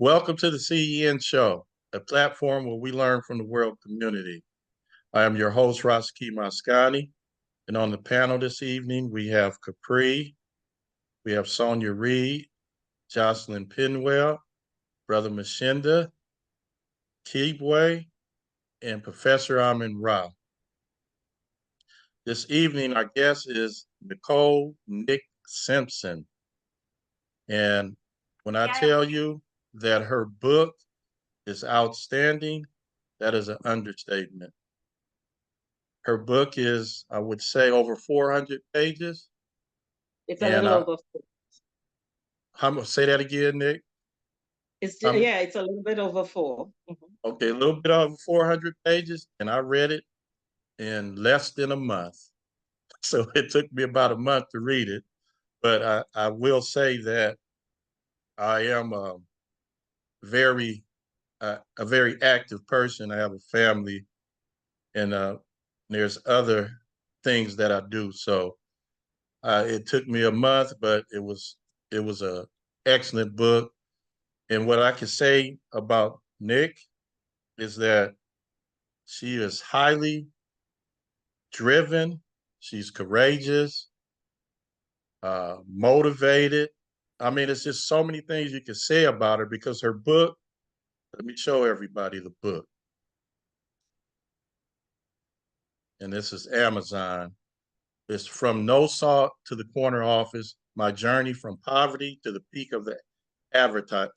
Welcome to the CEN Show, a platform where we learn from the world community. I am your host, Rasaki Mascani, and on the panel this evening, we have Capri, we have Sonia Reed, Jocelyn Pinwell, Brother Mashinda, Kibwe, and Professor Amin Ra. This evening, our guest is Nicole Simpson. And when I tell you that her book is outstanding, that is an understatement. Her book is, I would say, over 400 pages. It's a little over. I'm gonna say that again, Nick. It's a little bit over 4. Mm-hmm. Okay, a little bit over 400 pages, and I read it in less than a month. So it took me about a month to read it. But I will say that I am a very active person. I have a family, and there's other things that I do. So it took me a month, but it was a excellent book. And what I can say about Nick is that she is highly driven. She's courageous, motivated. I mean, it's just so many things you can say about her because her book. Let me show everybody the book. And this is Amazon. It's From No Salt to the Corner Office: My Journey from Poverty to the Peak of Advertising.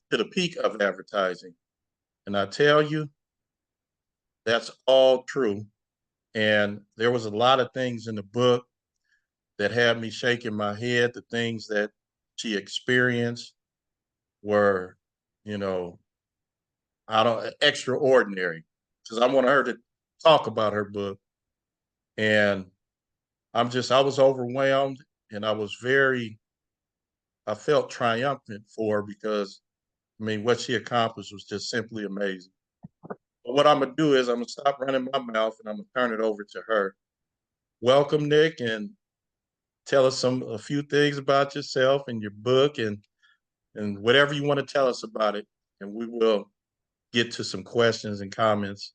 And I tell you, that's all true. And there was a lot of things in the book that had me shaking my head. The things that she experienced were, you know, extraordinary. Because I want her to talk about her book. And I was overwhelmed, and I felt triumphant for her because, I mean, what she accomplished was just simply amazing. But what I'm going to do is I'm going to stop running my mouth and I'm going to turn it over to her. Welcome, Nick, and tell us a few things about yourself and your book and whatever you want to tell us about it. And we will get to some questions and comments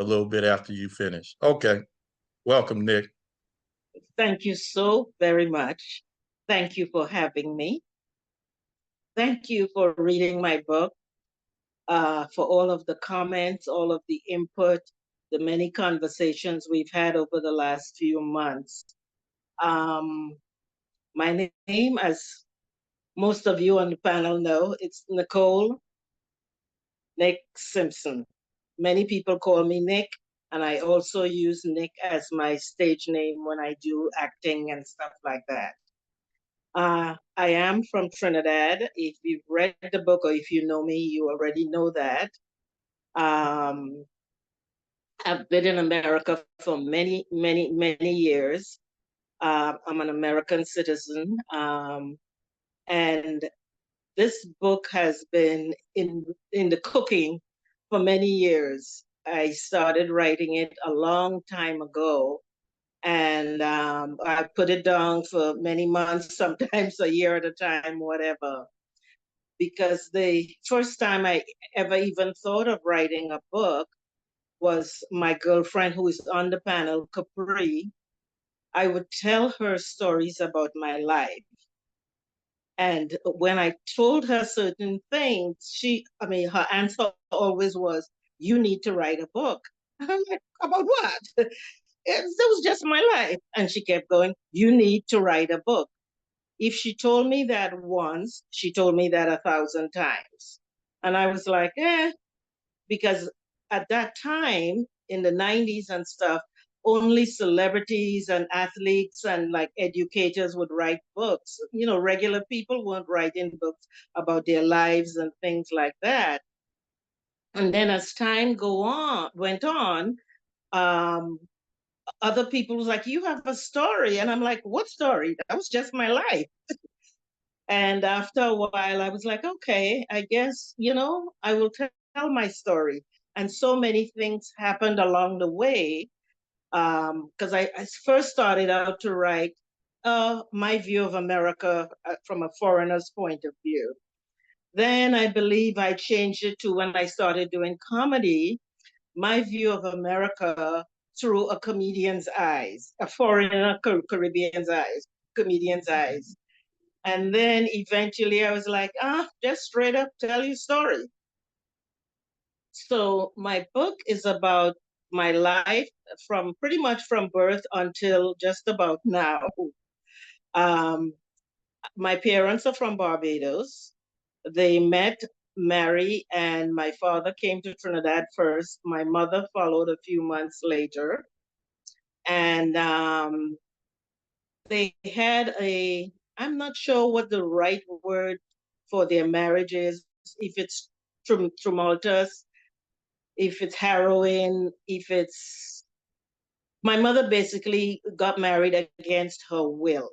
a little bit after you finish. Okay. Welcome, Nick. Thank you so very much. Thank you for having me. Thank you for reading my book, for all of the comments, all of the input, the many conversations we've had over the last few months. My name, as most of you on the panel know, it's Nicole Nick Simpson. Many people call me Nick, and I also use Nick as my stage name when I do acting and stuff like that. I am from Trinidad. If you've read the book or if you know me, you already know that. I've been in America for many, many, many years. I'm an American citizen. And this book has been in the cooking for many years. I started writing it a long time ago, and I put it down for many months, sometimes a year at a time, whatever. Because the first time I ever even thought of writing a book was my girlfriend who is on the panel, Capri. I would tell her stories about my life. And when I told her certain things, her answer always was, "You need to write a book." I'm like, "About what?" It was just my life. And she kept going, "You need to write a book." If she told me that once, she told me that 1,000 times. And I was like, because at that time in the 90s and stuff, only celebrities and athletes and like educators would write books. Regular people weren't writing books about their lives and things like that. And then as time went on, other people was like, "You have a story." And I'm like, "What story? That was just my life." And after a while, I was like, "Okay, I guess, I will tell my story." And so many things happened along the way, because I first started out to write my view of America from a foreigner's point of view. Then I believe I changed it to when I started doing comedy, my view of America through a comedian's eyes, a foreigner Caribbean's eyes, comedian's eyes. And then eventually I was like, just straight up tell your story. So my book is about my life from pretty much from birth until just about now. Um, my parents are from Barbados. They met, married, and my father came to Trinidad first. My mother followed a few months later. And they had I'm not sure what the right word for their marriage is, if it's tumultuous, if it's harrowing, if it's. My mother basically got married against her will.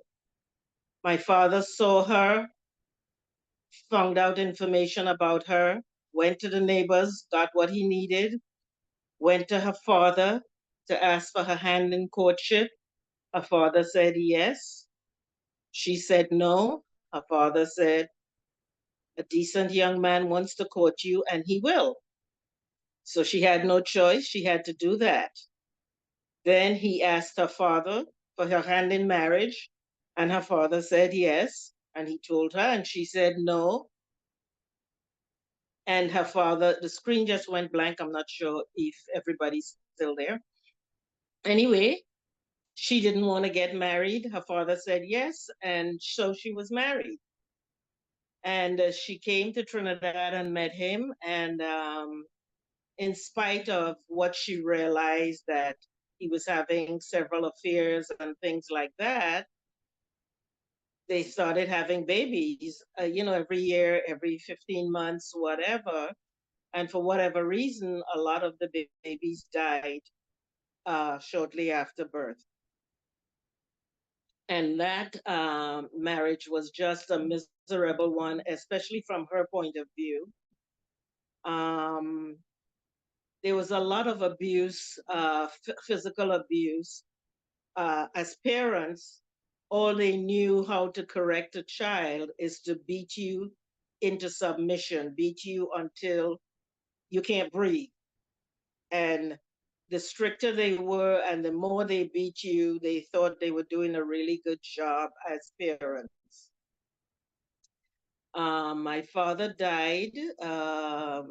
My father saw her, found out information about her, went to the neighbors, got what he needed, went to her father to ask for her hand in courtship. Her father said yes. She said no. Her father said, a decent young man wants to court you and he will. So she had no choice. She had to do that. Then he asked her father for her hand in marriage, and her father said yes. And he told her, and she said no. And her father, the screen just went blank. I'm not sure if everybody's still there. Anyway, she didn't want to get married. Her father said yes, and so she was married. And she came to Trinidad and met him. And in spite of what she realized that he was having several affairs and things like that, they started having babies, every year, every 15 months, whatever. And for whatever reason, a lot of the babies died shortly after birth. And that marriage was just a miserable one, especially from her point of view. Um, there was a lot of abuse, physical abuse. As parents, all they knew how to correct a child is to beat you into submission, beat you until you can't breathe. And the stricter they were and the more they beat you, they thought they were doing a really good job as parents. My father died. I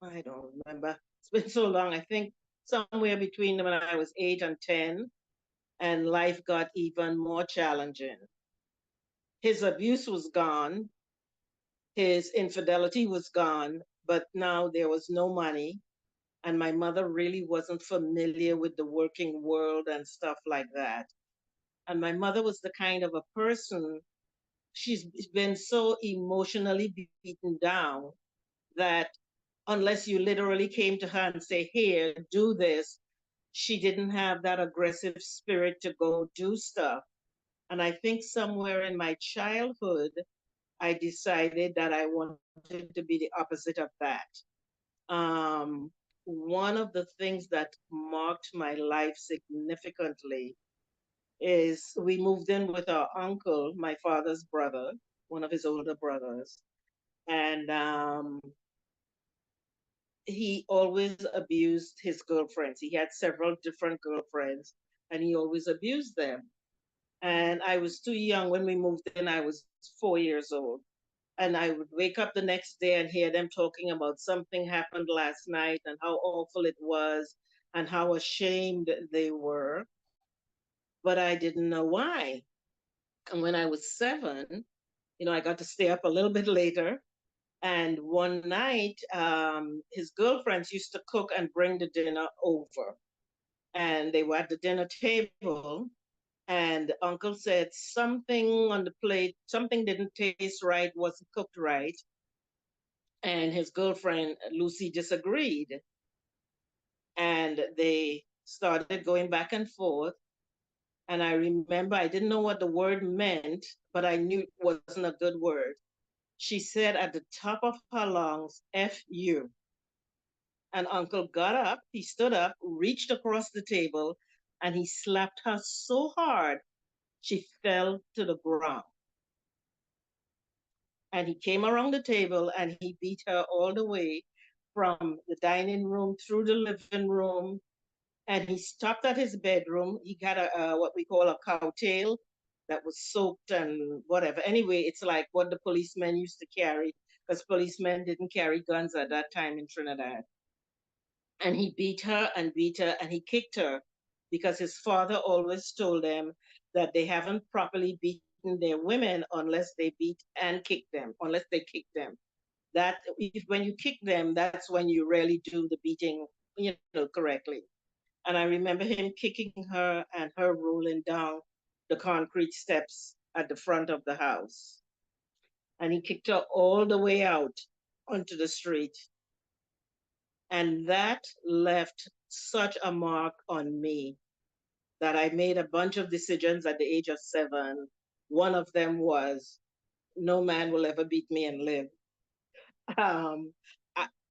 don't remember. It's been so long. I think somewhere between when I was 8 and 10, and life got even more challenging. His abuse was gone, his infidelity was gone, but now there was no money. And my mother really wasn't familiar with the working world and stuff like that. And my mother was the kind of a person, she's been so emotionally beaten down that unless you literally came to her and say, here, do this, she didn't have that aggressive spirit to go do stuff. And I think somewhere in my childhood, I decided that I wanted to be the opposite of that. Um, One of the things that marked my life significantly is we moved in with our uncle, my father's brother, one of his older brothers. And he always abused his girlfriends. He had several different girlfriends, and he always abused them. And I was too young when we moved in. I was 4 years old. And I would wake up the next day and hear them talking about something happened last night and how awful it was and how ashamed they were. But I didn't know why. And when I was 7, I got to stay up a little bit later. And one night, his girlfriends used to cook and bring the dinner over. And they were at the dinner table. And uncle said something on the plate, something didn't taste right, wasn't cooked right. And his girlfriend, Lucy, disagreed. And they started going back and forth. And I remember I didn't know what the word meant, but I knew it wasn't a good word. She said at the top of her lungs, F you. And uncle got up, he stood up, reached across the table, and he slapped her so hard she fell to the ground. And he came around the table and he beat her all the way from the dining room through the living room. And he stopped at his bedroom. He got what we call a cowtail that was soaked and whatever. Anyway, it's like what the policemen used to carry because policemen didn't carry guns at that time in Trinidad. And he beat her and he kicked her because his father always told them that they haven't properly beaten their women unless they beat and kick them, unless they kick them. That if when you kick them, that's when you really do the beating, correctly. And I remember him kicking her and her rolling down the concrete steps at the front of the house. And he kicked her all the way out onto the street. And that left such a mark on me that I made a bunch of decisions at the age of 7. One of them was no man will ever beat me and live. Um,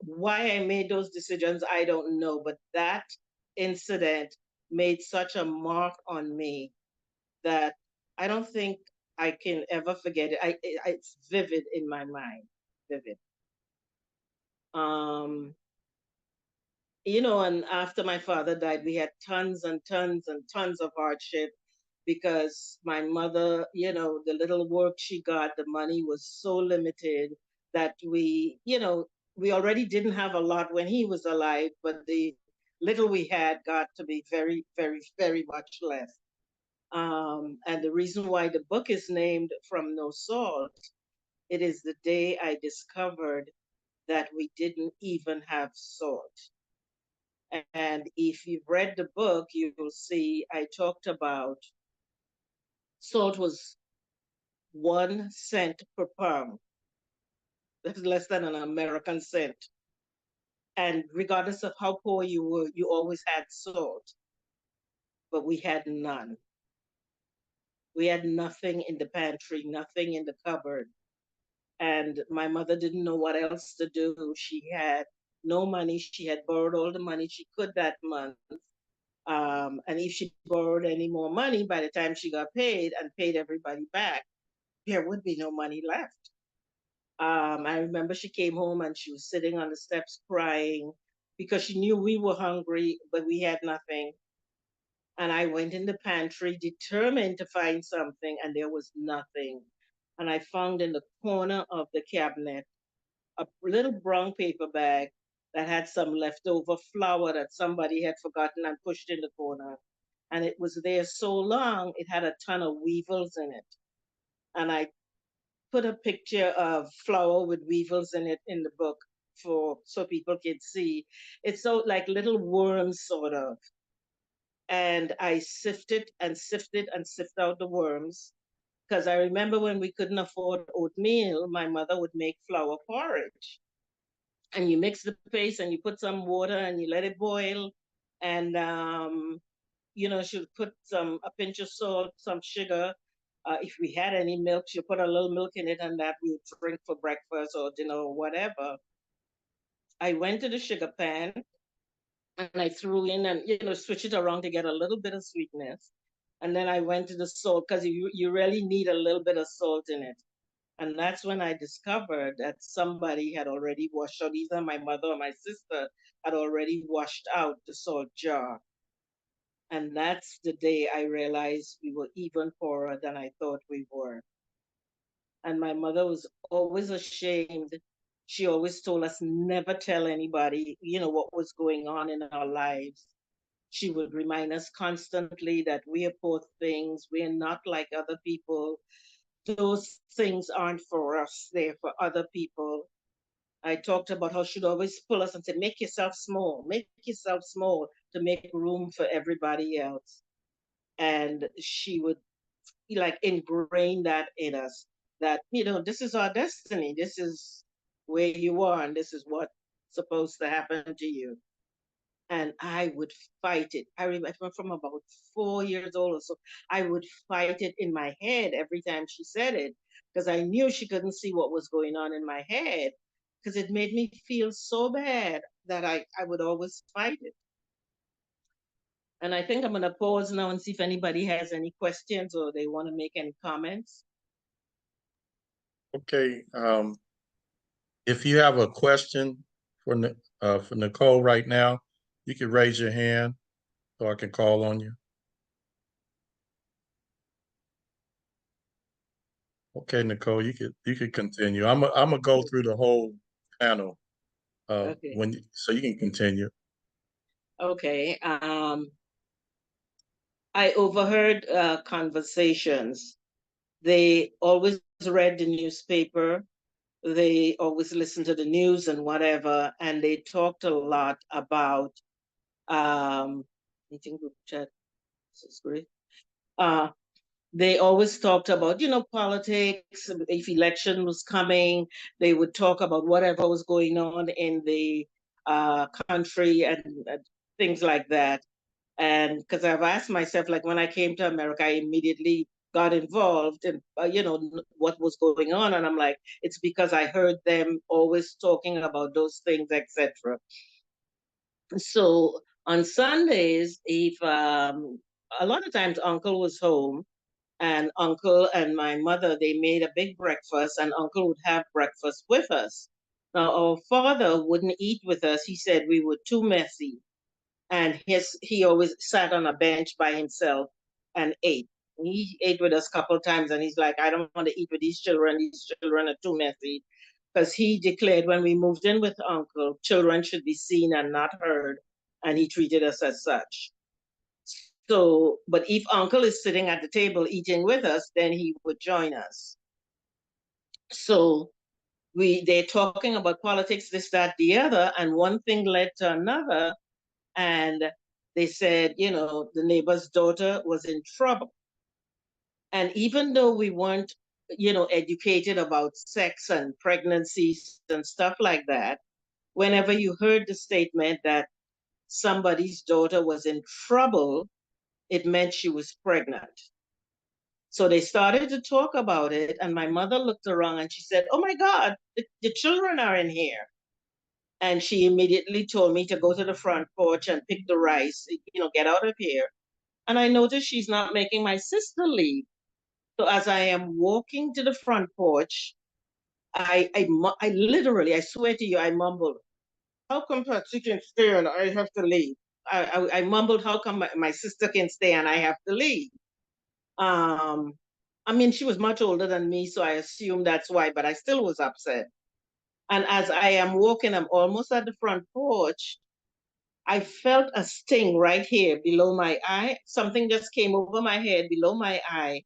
why I made those decisions, I don't know, but that incident made such a mark on me that I don't think I can ever forget it. It's vivid in my mind, vivid. Um, and after my father died, we had tons and tons and tons of hardship because my mother, the little work she got, the money was so limited that we already didn't have a lot when he was alive, but the little we had got to be very, very, very much less. And the reason why the book is named From No Salt, it is the day I discovered that we didn't even have salt. And if you've read the book, you will see I talked about salt was 1 cent per pound. That's less than an American cent. And regardless of how poor you were, you always had salt, but we had none. We had nothing in the pantry, nothing in the cupboard. And my mother didn't know what else to do. She had no money. She had borrowed all the money she could that month. And if she borrowed any more money, by the time she got paid and paid everybody back, there would be no money left. I remember she came home and she was sitting on the steps crying because she knew we were hungry, but we had nothing. And I went in the pantry determined to find something, and there was nothing. And I found in the corner of the cabinet a little brown paper bag that had some leftover flour that somebody had forgotten and pushed in the corner. And it was there so long, it had a ton of weevils in it. And I put a picture of flour with weevils in it in the book for so people can see. It's so like little worms, sort of. And I sifted and sifted and sifted out the worms because I remember when we couldn't afford oatmeal, my mother would make flour porridge. And you mix the paste and you put some water and you let it boil. And she'll put a pinch of salt, some sugar. If we had any milk, she'll put a little milk in it, and that we would drink for breakfast or dinner or whatever. I went to the sugar pan and I threw in and switch it around to get a little bit of sweetness. And then I went to the salt because you really need a little bit of salt in it. And that's when I discovered that somebody had already washed out, either my mother or my sister had already washed out the salt jar. And that's the day I realized we were even poorer than I thought we were. And my mother was always ashamed. She always told us never tell anybody, what was going on in our lives. She would remind us constantly that we are poor things. We're not like other people. Those things aren't for us, they're for other people. I talked about how she'd always pull us and say, make yourself small to make room for everybody else. And she would like ingrain that in us that, this is our destiny. This is where you are, and this is what's supposed to happen to you. And I would fight it. I remember from about 4 years old or so, I would fight it in my head every time she said it because I knew she couldn't see what was going on in my head because it made me feel so bad that I would always fight it. And I think I'm going to pause now and see if anybody has any questions or they want to make any comments. Okay. If you have a question for Nicole right now, you can raise your hand so I can call on you. Okay, Nicole, you could continue. I'm gonna go through the whole panel Okay. so you can continue. Okay. I overheard conversations. They always read the newspaper. They always listened to the news and whatever, and they talked a lot about I think group chat. This is great. Uh, they always talked about, politics. If election was coming, they would talk about whatever was going on in the country and things like that. And because I've asked myself, like when I came to America, I immediately got involved in, what was going on. And I'm like, it's because I heard them always talking about those things, etc. So on Sundays, if a lot of times Uncle was home, and Uncle and my mother, they made a big breakfast, and Uncle would have breakfast with us. Now our father wouldn't eat with us. He said we were too messy, and he always sat on a bench by himself and ate. He ate with us a couple of times, and he's like, I don't want to eat with these children. These children are too messy. Because he declared when we moved in with Uncle, children should be seen and not heard, and he treated us as such. So, but if Uncle is sitting at the table eating with us, then he would join us. So they're talking about politics, this, that, the other, and one thing led to another, and they said, the neighbor's daughter was in trouble. And even though we weren't, educated about sex and pregnancies and stuff like that, whenever you heard the statement that somebody's daughter was in trouble, it meant she was pregnant. So they started to talk about it, and my mother looked around and she said, Oh my God, the children are in here. And she immediately told me to go to the front porch and pick the rice, get out of here. And I noticed she's not making my sister leave. So as I am walking to the front porch, I literally, I swear to you, I mumbled, How come she can stay and I have to leave? I mumbled, How come my sister can stay and I have to leave? Um, I mean, she was much older than me, so I assume that's why, but I still was upset. And as I am walking, I'm almost at the front porch. I felt a sting right here below my eye. Something just came over my head below my eye.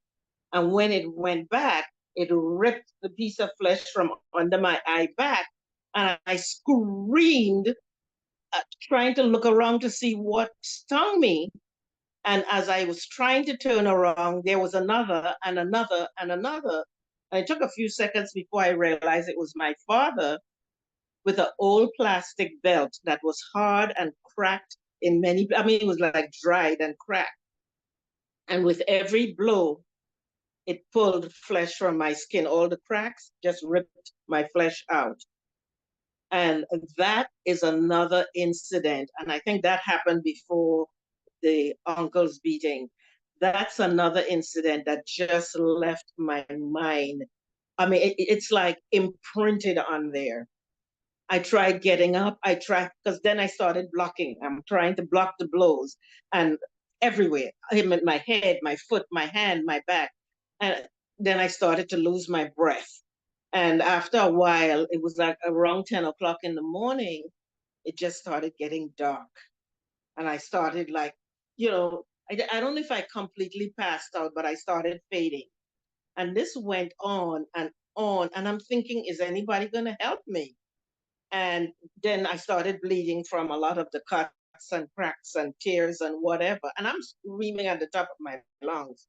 And when it went back, it ripped the piece of flesh from under my eye back. And I screamed, trying to look around to see what stung me. And as I was trying to turn around, there was another and another and another. And it took a few seconds before I realized it was my father with an old plastic belt that was hard and cracked in many, I mean, it was like dried and cracked. And with every blow, it pulled flesh from my skin. All the cracks just ripped my flesh out. And that is another incident. And I think that happened before the uncle's beating. That's another incident that just left my mind. I mean, it's like imprinted on there. I tried getting up. I tried, because then I started blocking. I'm trying to block the blows and everywhere. Him in my head, my foot, my hand, my back. And then I started to lose my breath. And after a while, it was like around 10 o'clock in the morning, it just started getting dark. And I started like, I don't know if I completely passed out, but I started fading. And this went on and on. And I'm thinking, is anybody going to help me? And then I started bleeding from a lot of the cuts and cracks and tears and whatever. And I'm screaming at the top of my lungs.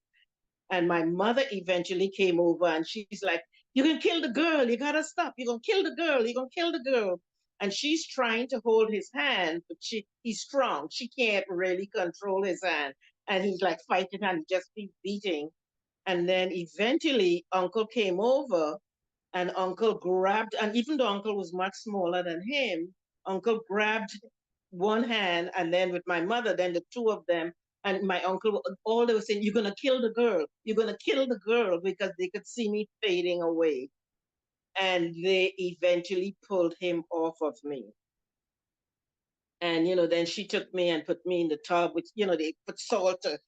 And my mother eventually came over and she's like, You can kill the girl. You got to stop. You're going to kill the girl. You're going to kill the girl. And she's trying to hold his hand, but he's strong. She can't really control his hand. And he's like fighting and just keep beating. And then eventually, Uncle came over and Uncle grabbed, and even though Uncle was much smaller than him, Uncle grabbed one hand, and then with my mother, then the two of them, and my uncle, all they were saying, You're going to kill the girl. You're going to kill the girl, because they could see me fading away. and they eventually pulled him off of me. And then she took me and put me in the tub with, they put salt to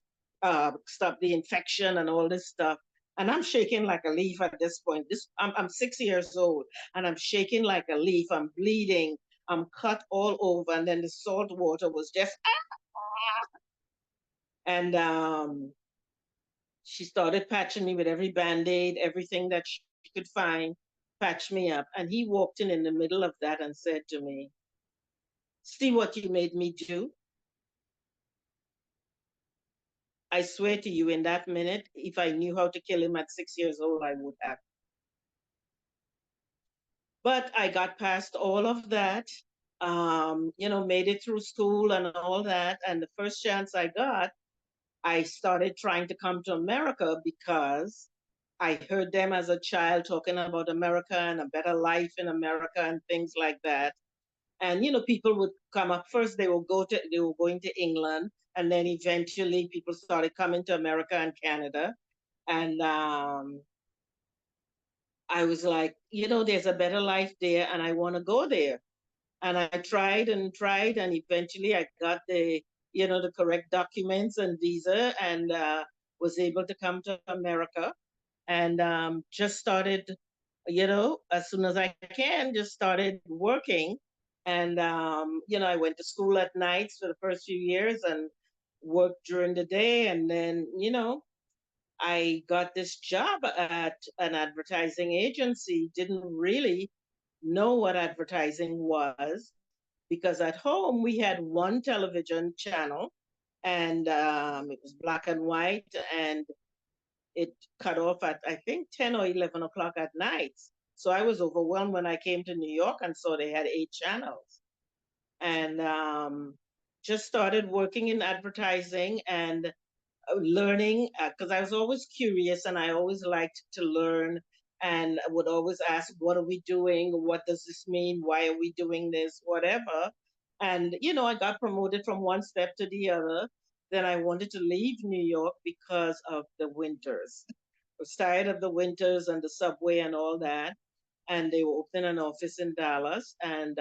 stop the infection and all this stuff. And I'm shaking like a leaf at this point. I'm 6 years old, and I'm shaking like a leaf. I'm bleeding. I'm cut all over, and then the salt water was just and she started patching me with every band-aid, everything that she could find, patch me up. And he walked in the middle of that and said to me, "See what you made me do? I swear to you, in that minute, if I knew how to kill him at 6 years old, I would have." But I got past all of that, made it through school and all that. And the first chance I got, I started trying to come to America because I heard them as a child talking about America and a better life in America and things like that. And people would come up first. They were going to England, and then eventually people started coming to America and Canada. And I was like, there's a better life there, and I want to go there. And I tried and tried, and eventually I got the correct documents and visa, and was able to come to America, and just started, as soon as I can, just started working. And I went to school at nights for the first few years and worked during the day, and then I got this job at an advertising agency. Didn't really know what advertising was, because at home we had one television channel, and it was black and white, and it cut off at, I think, 10 or 11 o'clock at night. So I was overwhelmed when I came to New York and saw they had 8 channels. And just started working in advertising and learning, because I was always curious and I always liked to learn, and would always ask, what are we doing? What does this mean? Why are we doing this? Whatever. And, I got promoted from one step to the other. Then I wanted to leave New York because of the winters. I was tired of the winters and the subway and all that. And they were opening an office in Dallas, and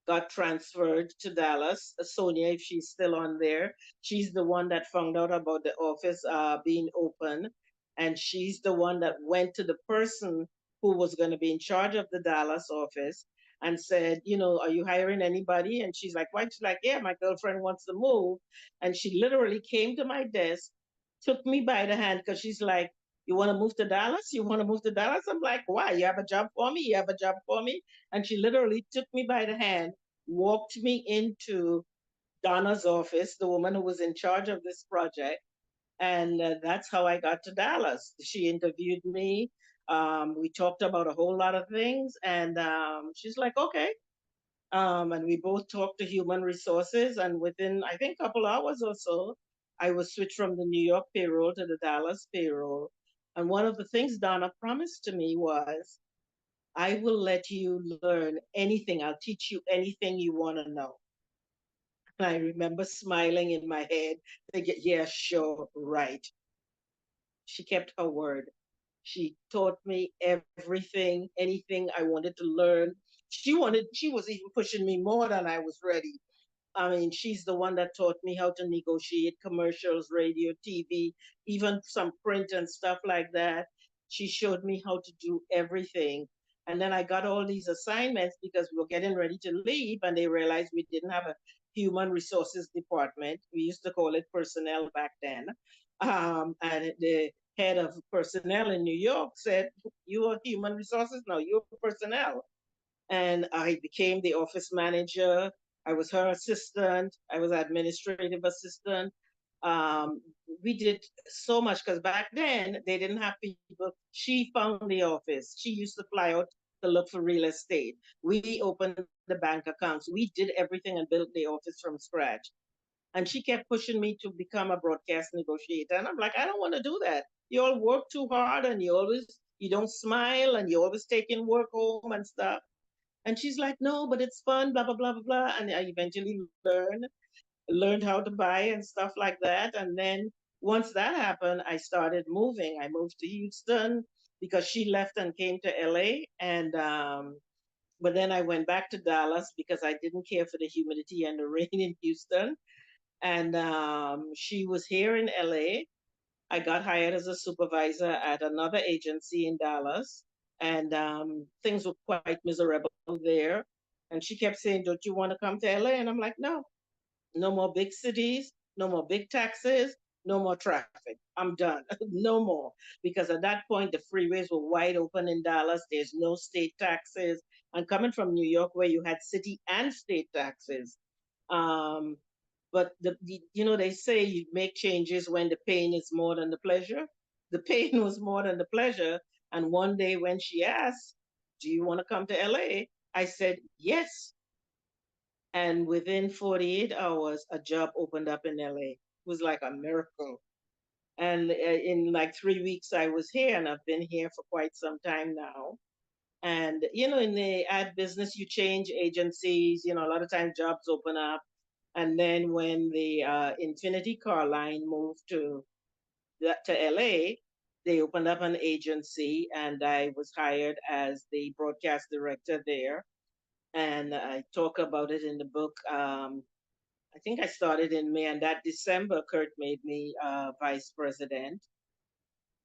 got transferred to Dallas. Sonia, if she's still on there, she's the one that found out about the office being open. And she's the one that went to the person who was going to be in charge of the Dallas office and said, are you hiring anybody? And she's like, why? She's like, yeah, my girlfriend wants to move. And she literally came to my desk, took me by the hand, because she's like, you want to move to Dallas? You want to move to Dallas? I'm like, why? You have a job for me? You have a job for me? And she literally took me by the hand, walked me into Donna's office, the woman who was in charge of this project. And that's how I got to Dallas. She interviewed me. We talked about a whole lot of things. And she's like, okay. And we both talked to human resources. And within, I think, a couple hours or so, I was switched from the New York payroll to the Dallas payroll. And one of the things Donna promised to me was, I will let you learn anything. I'll teach you anything you want to know. And I remember smiling in my head, thinking, yeah, sure, right. She kept her word. She taught me everything, anything I wanted to learn. She was even pushing me more than I was ready. I mean, she's the one that taught me how to negotiate commercials, radio, TV, even some print and stuff like that. She showed me how to do everything. And then I got all these assignments because we were getting ready to leave, and they realized we didn't have a human resources department. We used to call it personnel back then. And the head of personnel in New York said, you are human resources? No, you're personnel. And I became the office manager. I was her assistant. I was administrative assistant. Um, we did so much because back then they didn't have people. She found the office. She used to fly out to look for real estate. We opened the bank accounts. We did everything and built the office from scratch. And she kept pushing me to become a broadcast negotiator. And I'm like, I don't want to do that. You all work too hard, and you don't smile, and you're always taking work home and stuff. And she's like, no, but it's fun, blah, blah, blah, blah, blah. And I eventually learned how to buy and stuff like that. And then once that happened, I started moving. I moved to Houston. because she left and came to LA. And but then I went back to Dallas because I didn't care for the humidity and the rain in Houston. And she was here in LA. I got hired as a supervisor at another agency in Dallas, and things were quite miserable there. And she kept saying, "Don't you want to come to LA?" And I'm like, "No, no more big cities, no more big taxes, no more traffic. I'm done. No more." Because at that point, the freeways were wide open in Dallas. There's no state taxes. And coming from New York, where you had city and state taxes, um, but they say you make changes when the pain is more than the pleasure. The pain was more than the pleasure. And one day when she asked, "Do you want to come to LA?" I said, "Yes." And within 48 hours, a job opened up in LA. It was like a miracle. And in like 3 weeks, I was here, and I've been here for quite some time now. And, in the ad business, you change agencies, a lot of times jobs open up. And then when the Infinity car line moved to LA, they opened up an agency, and I was hired as the broadcast director there. And I talk about it in the book. I think I started in May, and that December, Kurt made me vice president.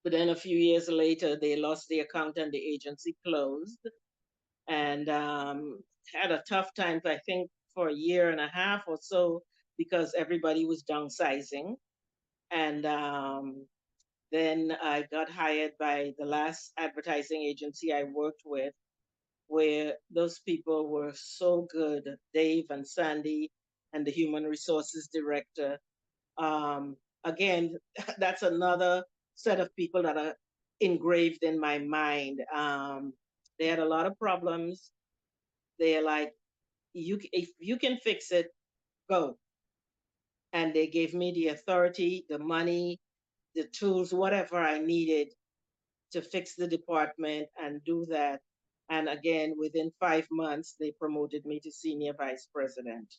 But then a few years later, they lost the account and the agency closed. And had a tough time, I think, for a year and a half or so because everybody was downsizing. And then I got hired by the last advertising agency I worked with, where those people were so good, Dave and Sandy and the human resources director. Again, that's another set of people that are engraved in my mind. They had a lot of problems. They're like, if you can fix it, go. And they gave me the authority, the money, the tools, whatever I needed to fix the department and do that. And again, within 5 months, they promoted me to senior vice president.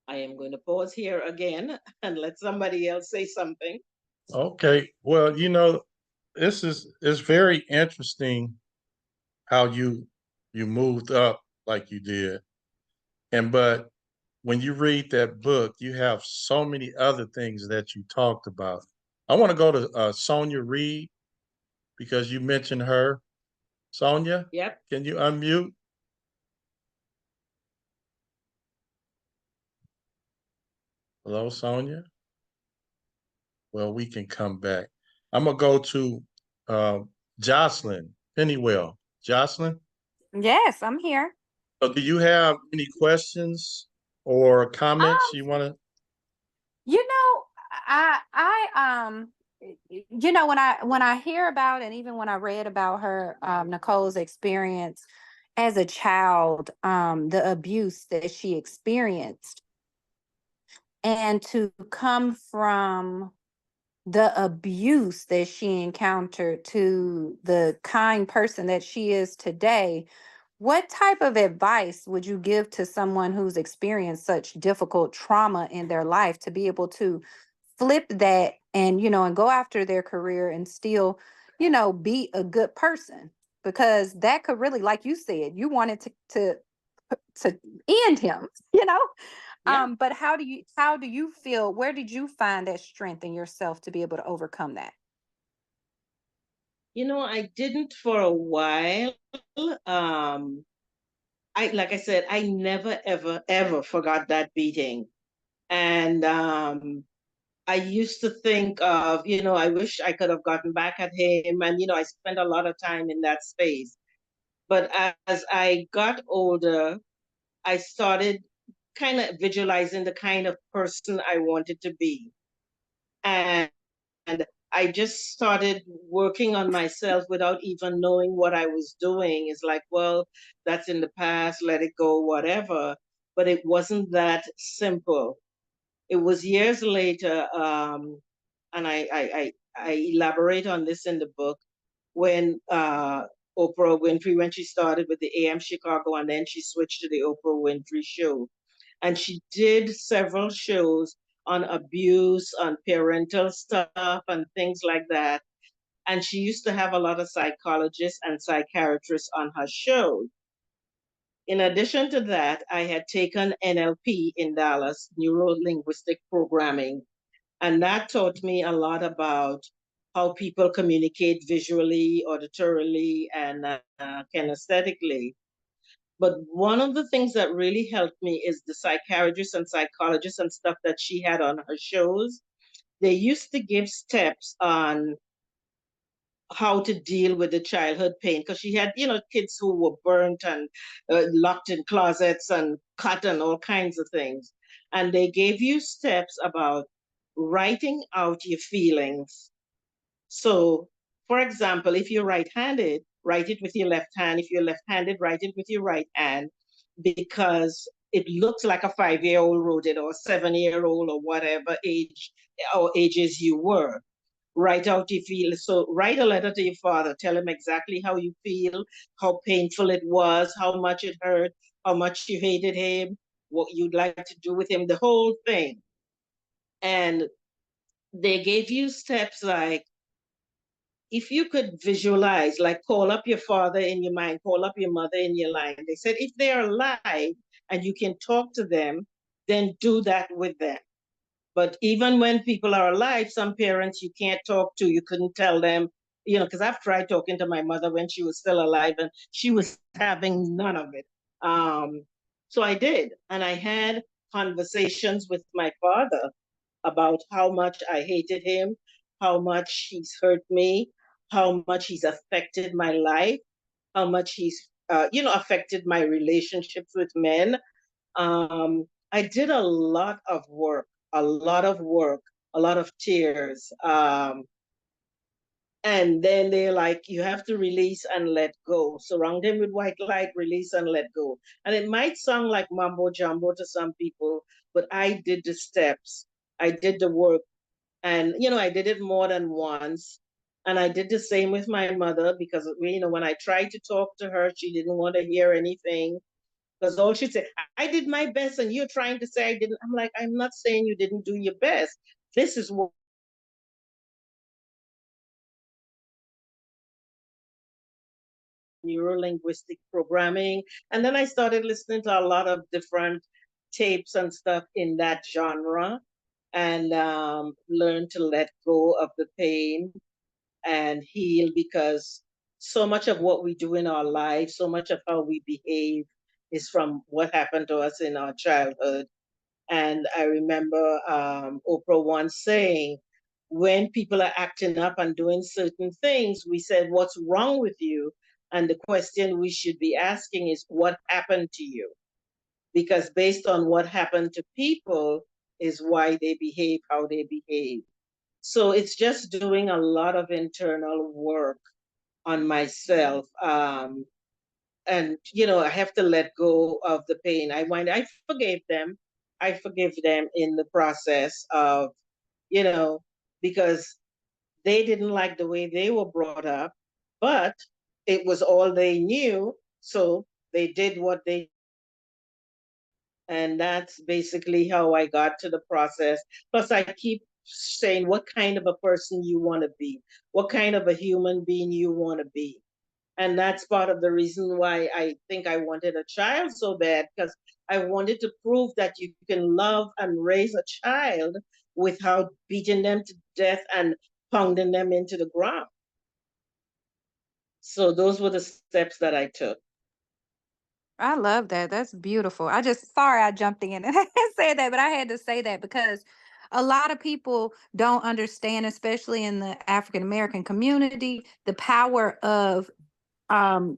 I am going to pause here again and let somebody else say something. Okay. Well, this is it's very interesting how you moved up like you did. And but when you read that book, you have so many other things that you talked about. I want to go to Sonia Reed because you mentioned her. Sonia, Yep. can you unmute? Hello, Sonia. Well, we can come back. I'm gonna go to uh, Jocelyn Pennywell. Jocelyn, Yes, I'm here. so do you have any questions or comments Um, you want to? you know, I when I hear about, and even when I read about her, Nicole's experience as a child, the abuse that she experienced, and to come from the abuse that she encountered to the kind person that she is today, what type of advice would you give to someone who's experienced such difficult trauma in their life to be able to flip that and, and go after their career and still, be a good person? Because that could really, like you said, you wanted to end him, you know? Yeah. But how do you feel? Where did you find that strength in yourself to be able to overcome that? I didn't for a while. Like I said, I never, ever, ever forgot that beating. And I used to think of, I wish I could have gotten back at him. And, I spent a lot of time in that space. But as I got older, I started kind of visualizing the kind of person I wanted to be. And I just started working on myself without even knowing what I was doing. It's like, well, that's in the past, let it go, whatever. But it wasn't that simple. It was years later, and I elaborate on this in the book, when Oprah Winfrey, when she started with the AM Chicago, and then she switched to the Oprah Winfrey Show. And she did several shows on abuse, on parental stuff, and things like that. And she used to have a lot of psychologists and psychiatrists on her show. In addition to that, I had taken NLP in Dallas, neuro linguistic programming, and that taught me a lot about how people communicate visually, auditorily, and kinesthetically. But one of the things that really helped me is the psychiatrists and psychologists and stuff that she had on her shows. They used to give steps on how to deal with the childhood pain, because she had, kids who were burnt and locked in closets and cut and all kinds of things. And they gave you steps about writing out your feelings. So, for example, if you're right-handed, write it with your left hand. If you're left-handed, write it with your right hand, because it looks like a 5-year-old wrote it, or a 7-year-old, or whatever age or ages you were. Write out your feelings. So write a letter to your father. Tell him exactly how you feel, how painful it was, how much it hurt, how much you hated him, what you'd like to do with him, the whole thing. And they gave you steps like, if you could visualize, like call up your father in your mind, call up your mother in your mind. They said if they're alive and you can talk to them, then do that with them. But even when people are alive, some parents you can't talk to, you couldn't tell them, because I've tried talking to my mother when she was still alive and she was having none of it. So I did. And I had conversations with my father about how much I hated him, how much he's hurt me, how much he's affected my life, how much he's, affected my relationships with men. I did a lot of work, a lot of work, a lot of tears. And then they're like, you have to release and let go. Surround him with white light, release and let go. And it might sound like mumbo jumbo to some people, but I did the steps. I did the work. And, I did it more than once. And I did the same with my mother because, when I tried to talk to her, she didn't want to hear anything. Because all she'd say, I did my best, and you're trying to say I didn't. I'm like, I'm not saying you didn't do your best. This is what neuro-linguistic programming. And then I started listening to a lot of different tapes and stuff in that genre, and learned to let go of the pain and heal, because so much of what we do in our lives, so much of how we behave is from what happened to us in our childhood. And I remember Oprah once saying, when people are acting up and doing certain things, we said, what's wrong with you? And the question we should be asking is, what happened to you? Because based on what happened to people is why they behave how they behave. So it's just doing a lot of internal work on myself. And I have to let go of the pain. I forgave them. I forgive them in the process of, you know, because they didn't like the way they were brought up, but it was all they knew. So they did what they, and that's basically how I got to the process. Plus, I keep saying what kind of a person you want to be, what kind of a human being you want to be. And that's part of the reason why I think I wanted a child so bad, because I wanted to prove that you can love and raise a child without beating them to death and pounding them into the ground. So those were the steps that I took. I love that. That's beautiful. Sorry I jumped in and said that, but I had to say that because a lot of people don't understand, especially in the African American community, the power um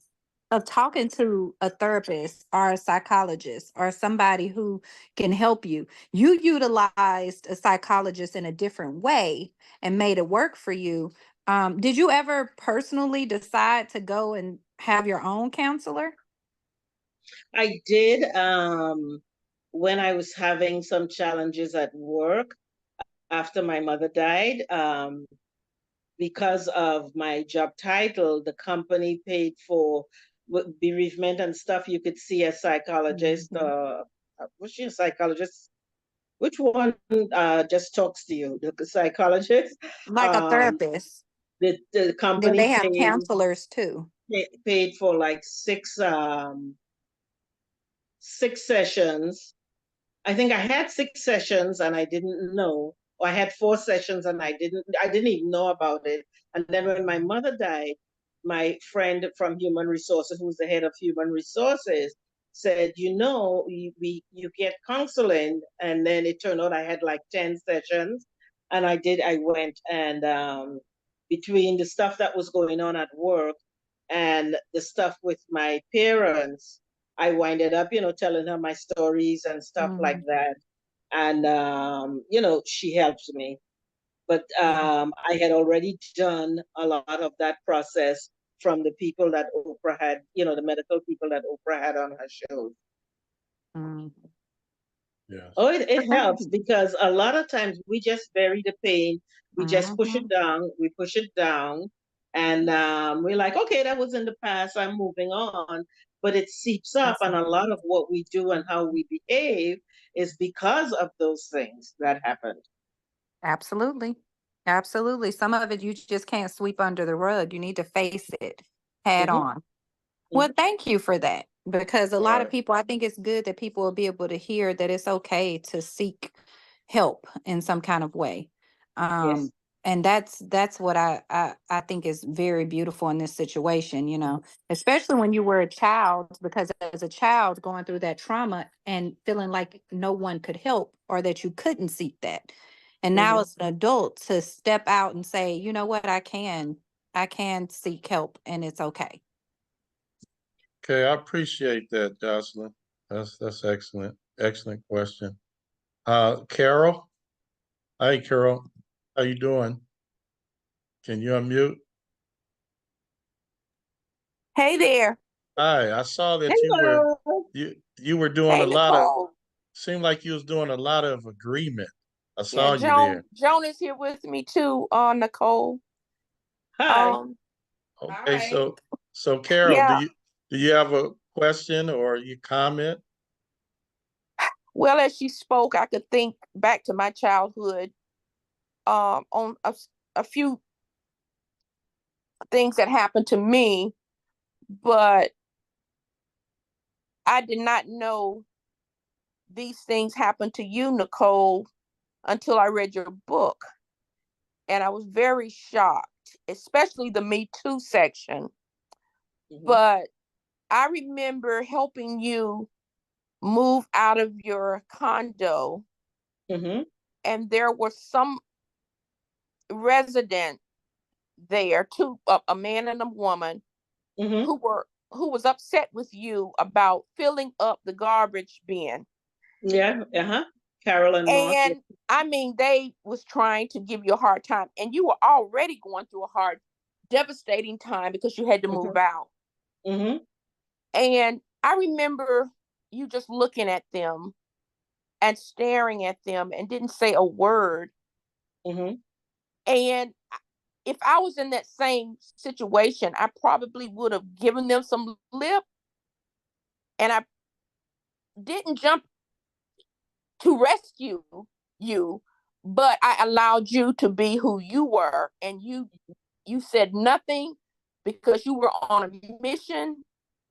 of talking to a therapist or a psychologist or somebody who can help you. You utilized a psychologist in a different way and made it work for you. Did you ever personally decide to go and have your own counselor? I did, when I was having some challenges at work after my mother died. Because of my job title, the company paid for bereavement and stuff. You could see a psychologist. Was she a psychologist? Which one just talks to you? The psychologist? Like a Um, therapist. The Then they company have counselors too. paid for like six sessions. I think I had six sessions and I didn't know, or I had four sessions and I didn't even know about it. And then when my mother died, my friend from Human Resources, who's the head of Human Resources, said, you get counseling. And then it turned out I had like 10 sessions. And I went and between the stuff that was going on at work and the stuff with my parents, I winded up, telling her my stories and stuff like that. And, she helped me. But I had already done a lot of that process from the people that Oprah had, the medical people that Oprah had on her show. Mm. Yes. Oh, it helps because a lot of times we just bury the pain. We just push it down. We push it down. And we're like, okay, that was in the past. I'm moving on. But it seeps up. And a lot of what we do and how we behave is because of those things that happened. Absolutely. Absolutely. Some of it you just can't sweep under the rug. You need to face it head Mhm. on. Well, thank you for that because a All lot of right. people, I think it's good that people will be able to hear that it's okay to seek help in some kind of way. Yes. And that's what I think is very beautiful in this situation, especially when you were a child, because as a child going through that trauma and feeling like no one could help or that you couldn't seek that. And now as an adult to step out and say, you know what, I can seek help and it's okay. Okay, I appreciate that, Jocelyn. That's excellent. Excellent question. Carol. Hi, Carol. How you doing? Can you unmute? Hey there. Hi, I saw that Hello. you were doing Hey, a lot of, Nicole. seemed like you was doing a lot of agreement. I Yeah, saw you Joan. there. Joan is here with me too, Nicole. Hi. Um, All Okay, right. so Carol, yeah, do you have a question or you comment? well, as she spoke, I could think back to my childhood, on a few things that happened to me, but I did not know these things happened to you, Nicole, until I read your book. And I was very shocked, especially the Me Too section. But I remember helping you move out of your condo, Mm-hmm. and there were some resident there, two, a man and a woman, Mm-hmm. who was upset with you about filling up the garbage bin. Yeah. Uh-huh. Carol and Mark. And I mean, they was trying to give you a hard time, and you were already going through a hard, devastating time because you had to move out. Mm-hmm. And I remember you just looking at them and staring at them and didn't say a word. Mm-hmm. And if I was in that same situation, I probably would have given them some lip, and I didn't jump to rescue you, but I allowed you to be who you were, and you said nothing because you were on a mission.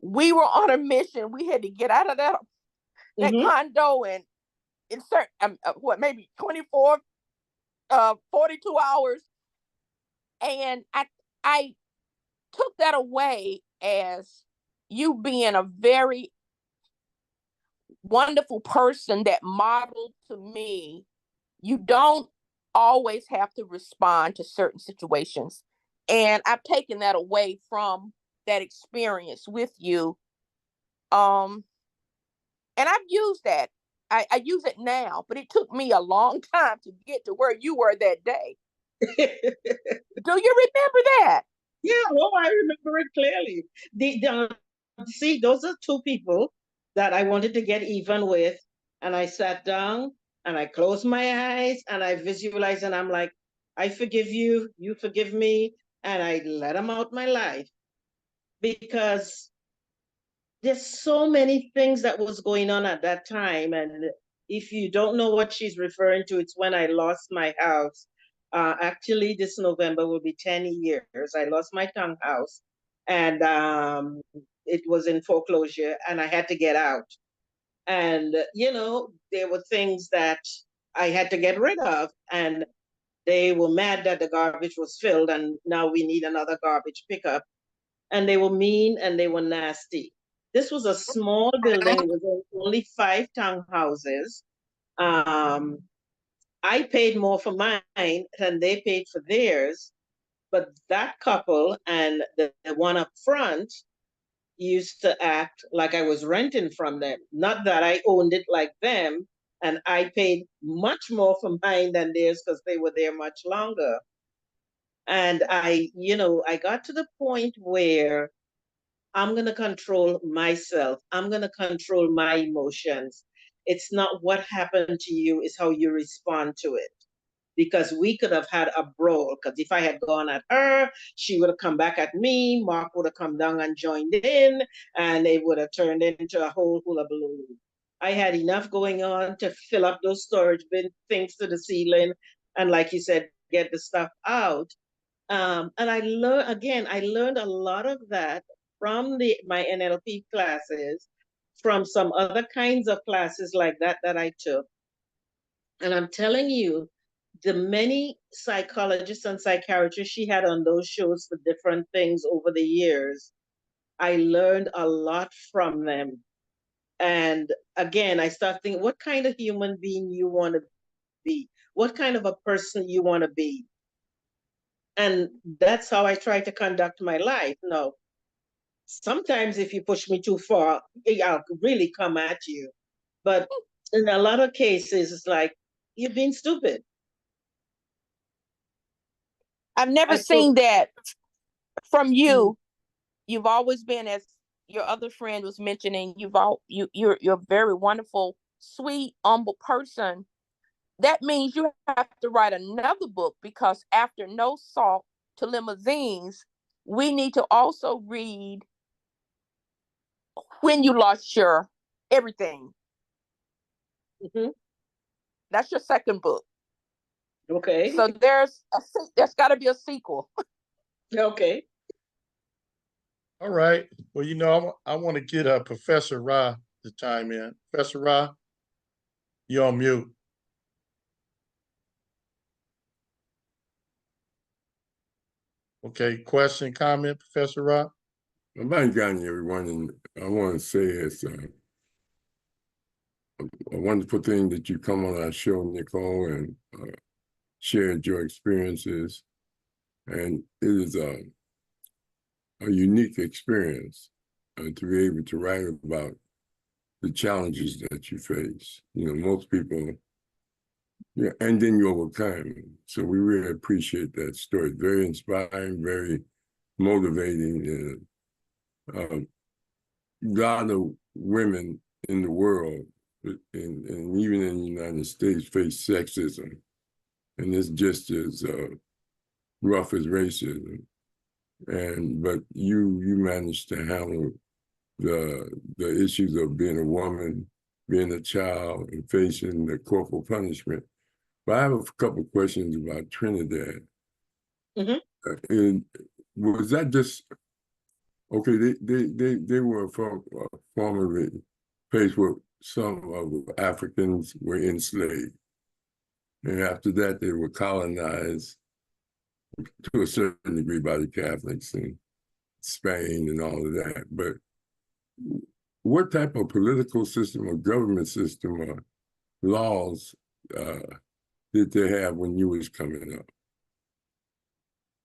We were on a mission. We had to get out of that Mm-hmm. condo and insert what, maybe 24 42 hours. And I took that away as you being a very wonderful person that modeled to me you don't always have to respond to certain situations. And I've taken that away from that experience with you. Um, and I've used that. I use it now, but it took me a long time to get to where you were that day. Do you remember that? Yeah, oh, I remember it clearly. See, those are two people that I wanted to get even with. And I sat down and I closed my eyes and I visualized and I'm like, I forgive you, you forgive me. And I let them out my life because there's so many things that was going on at that time. And if you don't know what she's referring to, it's when I lost my house. Actually, this November will be 10 years. I lost my townhouse, and it was in foreclosure, and I had to get out. And, there were things that I had to get rid of, and they were mad that the garbage was filled, and now we need another garbage pickup. And they were mean and they were nasty. This was a small building. It was only 5 townhouses. Um, I paid more for mine than they paid for theirs. But that couple and the one up front used to act like I was renting from them. Not that I owned it like them. And I paid much more for mine than theirs because they were there much longer. And I got to the point where I'm going to control myself. I'm going to control my emotions. It's not what happened to you, it's how you respond to it. Because we could have had a brawl. Because if I had gone at her, she would have come back at me. Mark would have come down and joined in, and it would have turned into a whole hula balloon. I had enough going on to fill up those storage bin things to the ceiling, and like you said, get the stuff out. And I learned a lot of that from my NLP classes, from some other kinds of classes like that I took. And I'm telling you, the many psychologists and psychiatrists she had on those shows for different things over the years, I learned a lot from them. And again, I start thinking, what kind of human being you want to be? What kind of a person you want to be? And that's how I try to conduct my life. No, sometimes if you push me too far, I'll really come at you. But in a lot of cases, it's like, you're being stupid. I've never I told, seen that from mm, you. You've always been, as your other friend was mentioning, you're a very wonderful, sweet, humble person. That means you have to write another book, because after No Salt to Limousines, we need to also read When You Lost Your Everything. mhm, That's your second book. okay, So there's got to be a sequel. okay. All right. Well, I want to get Professor Ra to chime in. Professor Ra, you're on mute. Okay. Question, comment, Professor Ra? Well, thank everyone. And I want to say it's a wonderful thing that you come on our show, Nicole, and shared your experiences. And it is a unique experience to be able to write about the challenges that you face. Most people, and then you overcome. So we really appreciate that story. Very inspiring, very motivating. And a lot of women in the world, and even in the United States, face sexism. And it's just as rough as racism. But you managed to handle the issues of being a woman, being a child, and facing the corporal punishment. But I have a couple of questions about Trinidad. Mhm. And was that just okay? They were formerly faced with some of Africans were enslaved, and after that they were colonized to a certain degree by the Catholics in Spain and all of that. But what type of political system or government system or laws did they have when you was coming up?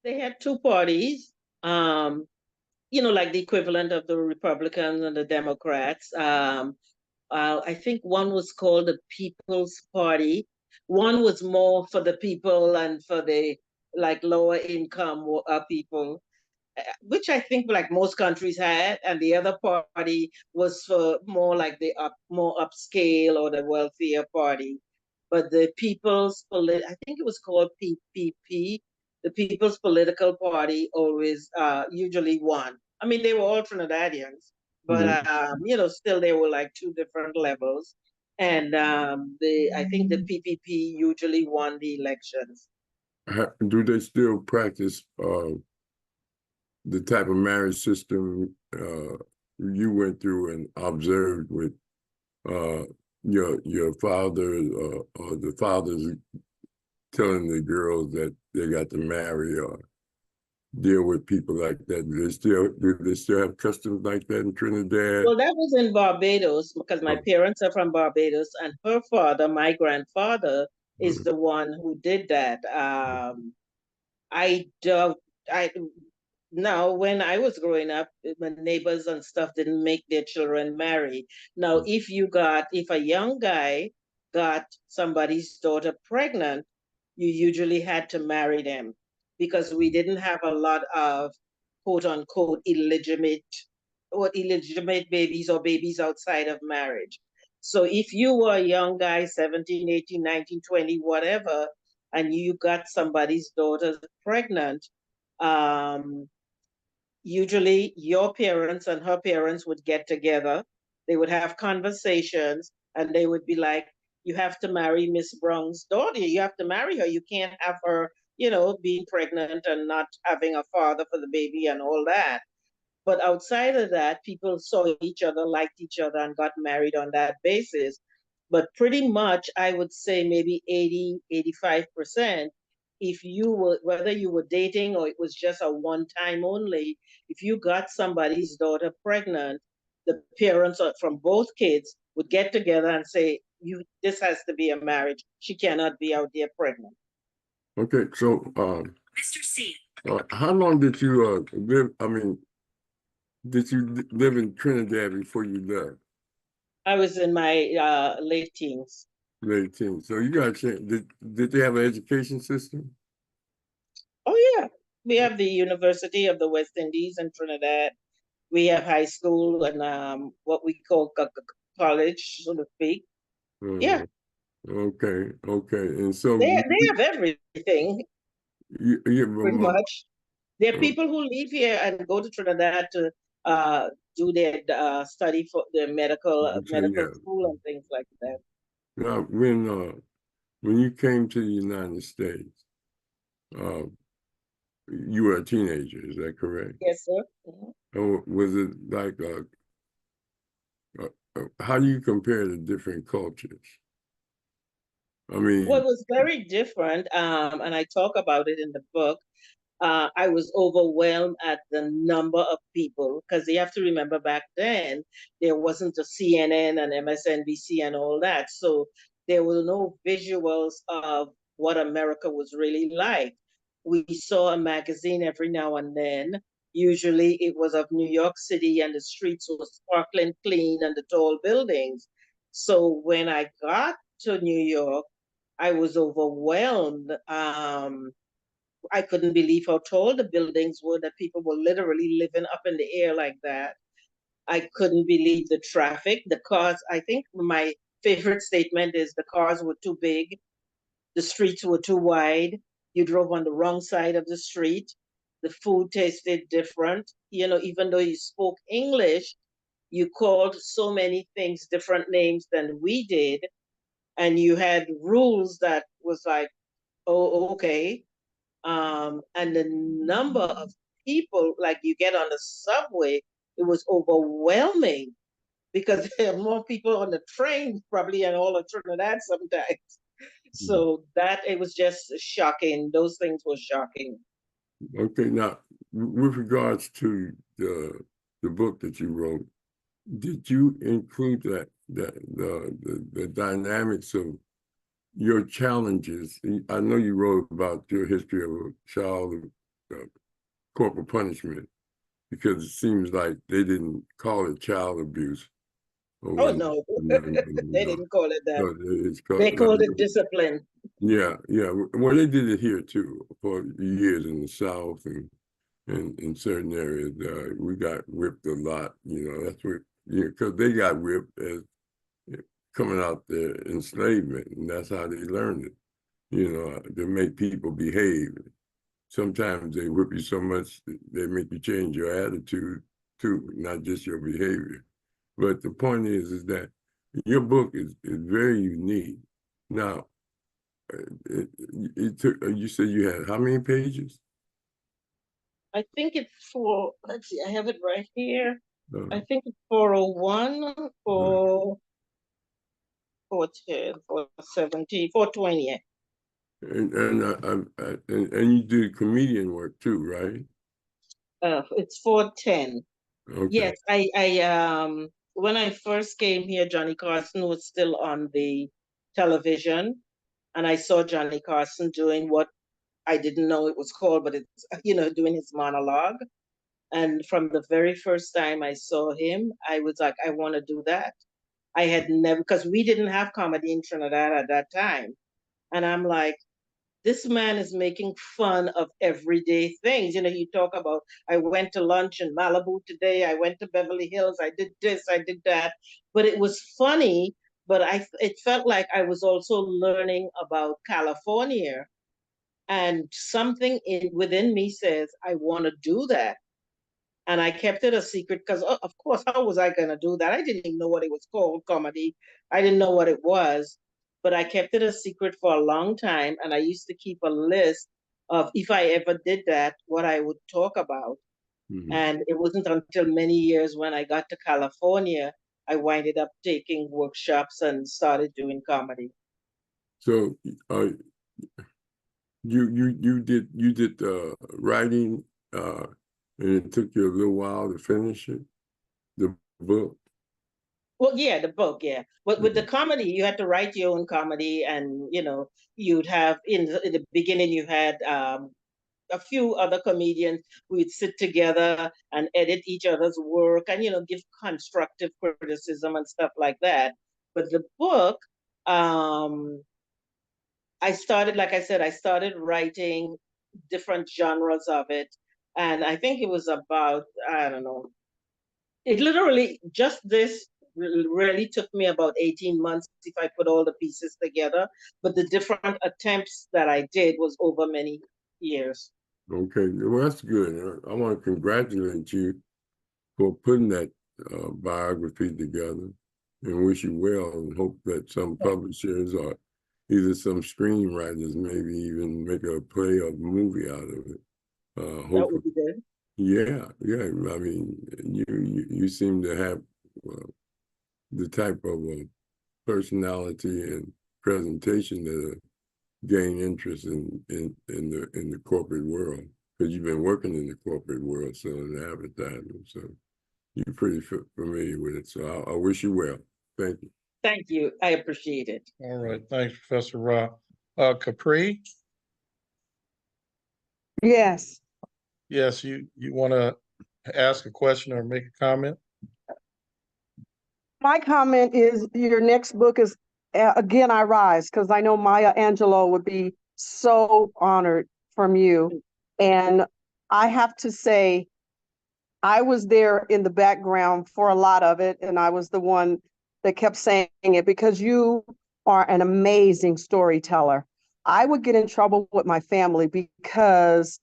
They had 2 parties, like the equivalent of the Republicans and the Democrats. I think one was called the People's Party. One was more for the people and for the lower income people, which I think like most countries had, and the other party was for more like the more upscale or the wealthier party. But I think it was called PPP, the People's Political Party, always usually won. I mean, they were all Trinidadians, but still they were like 2 different levels. And I think the PPP usually won the elections. Do they still practice the type of marriage system you went through and observed with your father or the fathers telling the girls that they got to marry or deal with people like that? Do they still have customs like that in Trinidad? Well, that was in Barbados because my parents are from Barbados, and her father, my grandfather, is the one who did that. I don't, I now when I was growing up, my neighbors and stuff didn't make their children marry. Now, if a young guy got somebody's daughter pregnant, you usually had to marry them because we didn't have a lot of quote unquote illegitimate babies or babies outside of marriage. So if you were a young guy, 17, 18, 19, 20, whatever, and you got somebody's daughter pregnant, um, usually your parents and her parents would get together. They would have conversations and they would be like, you have to marry Miss Brown's daughter. You have to marry her. You can't have her, being pregnant and not having a father for the baby and all that. But outside of that, people saw each other, liked each other, and got married on that basis. But pretty much, I would say maybe 80, 85%, if you were, whether you were dating or it was just a one time only, if you got somebody's daughter pregnant, the parents from both kids would get together and say, this has to be a marriage. She cannot be out there pregnant. Okay, so Mr. C. How long did you live? I mean, did you live in Trinidad before you left? I was in my late teens. Late teens. So you got a chance. Did they have an education system? Oh, yeah. We have the University of the West Indies in Trinidad. We have high school and what we call college, so to speak. Yeah. Okay. And so They have everything, pretty you much. There are people who live here and go to Trinidad to do their study for their medical school and things like that. Now, when you came to the United States, uh, you were a teenager, is that correct? Yes, sir. Was it like how do you compare the different cultures? I mean, Well, it was very different, and I talk about it in the book. I was overwhelmed at the number of people because you have to remember back then there wasn't a CNN and MSNBC and all that. So there were no visuals of what America was really like. We saw a magazine every now and then. Usually it was of New York City and the streets were sparkling clean and the tall buildings. So when I got to New York, I was overwhelmed. I couldn't believe how tall the buildings were, that people were literally living up in the air like that. I couldn't believe the traffic, the cars. I think my favorite statement is the cars were too big, the streets were too wide, you drove on the wrong side of the street, the food tasted different. Even though you spoke English, you called so many things different names than we did. And you had rules that was like, oh, okay. And the number of people, like you get on the subway, it was overwhelming because there are more people on the train probably in all of Trinidad sometimes. So that it was just shocking. Those things were shocking. okay, now with regards to the book that you wrote, did you include the dynamics of your challenges? I know you wrote about your history of a child corporal punishment because it seems like they didn't call it child abuse. Oh no, they didn't call it that. They called it discipline. Yeah. Well, they did it here too for years in the South and in certain areas. We got whipped a lot. That's what because they got whipped as coming out the enslavement, and that's how they learned it. To make people behave. Sometimes they whip you so much they make you change your attitude too, not just your behavior. But the point is that your book is very unique. Now, it took, you said you had how many pages? I think it's for, let's see, I have it right here. Uh, I think it's 401, 410, 417, 420. And you do comedian work too, right? It's 410. Okay. Yes, when I first came here, Johnny Carson was still on the television, and I saw Johnny Carson doing what I didn't know it was called, but it's, doing his monologue. And from the very first time I saw him, I was like, I want to do that. I had never, because we didn't have comedy in Trinidad at that time. And I'm like, this man is making fun of everyday things. You talk about, I went to lunch in Malibu today, I went to Beverly Hills, I did this, I did that. But it was funny, but it felt like I was also learning about California. And something within me says, I want to do that. And I kept it a secret because, of course, how was I going to do that? I didn't even know what it was called, comedy. I didn't know what it was, but I kept it a secret for a long time. And I used to keep a list of, if I ever did that, what I would talk about. Mhm. And it wasn't until many years when I got to California, I winded up taking workshops and started doing comedy. So you did writing, and it took you a little while to finish it, the book. Well, yeah, the book, yeah. But with the comedy, you had to write your own comedy, and you'd have in the beginning you had a few other comedians. We'd sit together and edit each other's work, and give constructive criticism and stuff like that. But the book, um, I started, like I said, I started writing different genres of it, and I think it was about, I don't know, it literally just this really took me about 18 months if I put all the pieces together, but the different attempts that I did was over many years. Okay, well, that's good. I want to congratulate you for putting that biography together and wish you well, and hope that some publishers or either some screenwriters maybe even make a play or movie out of it. That would be good. Yeah. I mean, you seem to have the type of personality and presentation that gain interest in the corporate world, because you've been working in the corporate world selling advertising, so you're pretty familiar with it. So I wish you well. Thank you. Thank you. I appreciate it. All right. Thanks, Professor Ra. Capri? Yes. Yes, you want to ask a question or make a comment? My comment is your next book is Again I Rise, because I know Maya Angelou would be so honored from you. And I have to say, I was there in the background for a lot of it, and I was the one that kept saying it because you are an amazing storyteller. I would get in trouble with my family because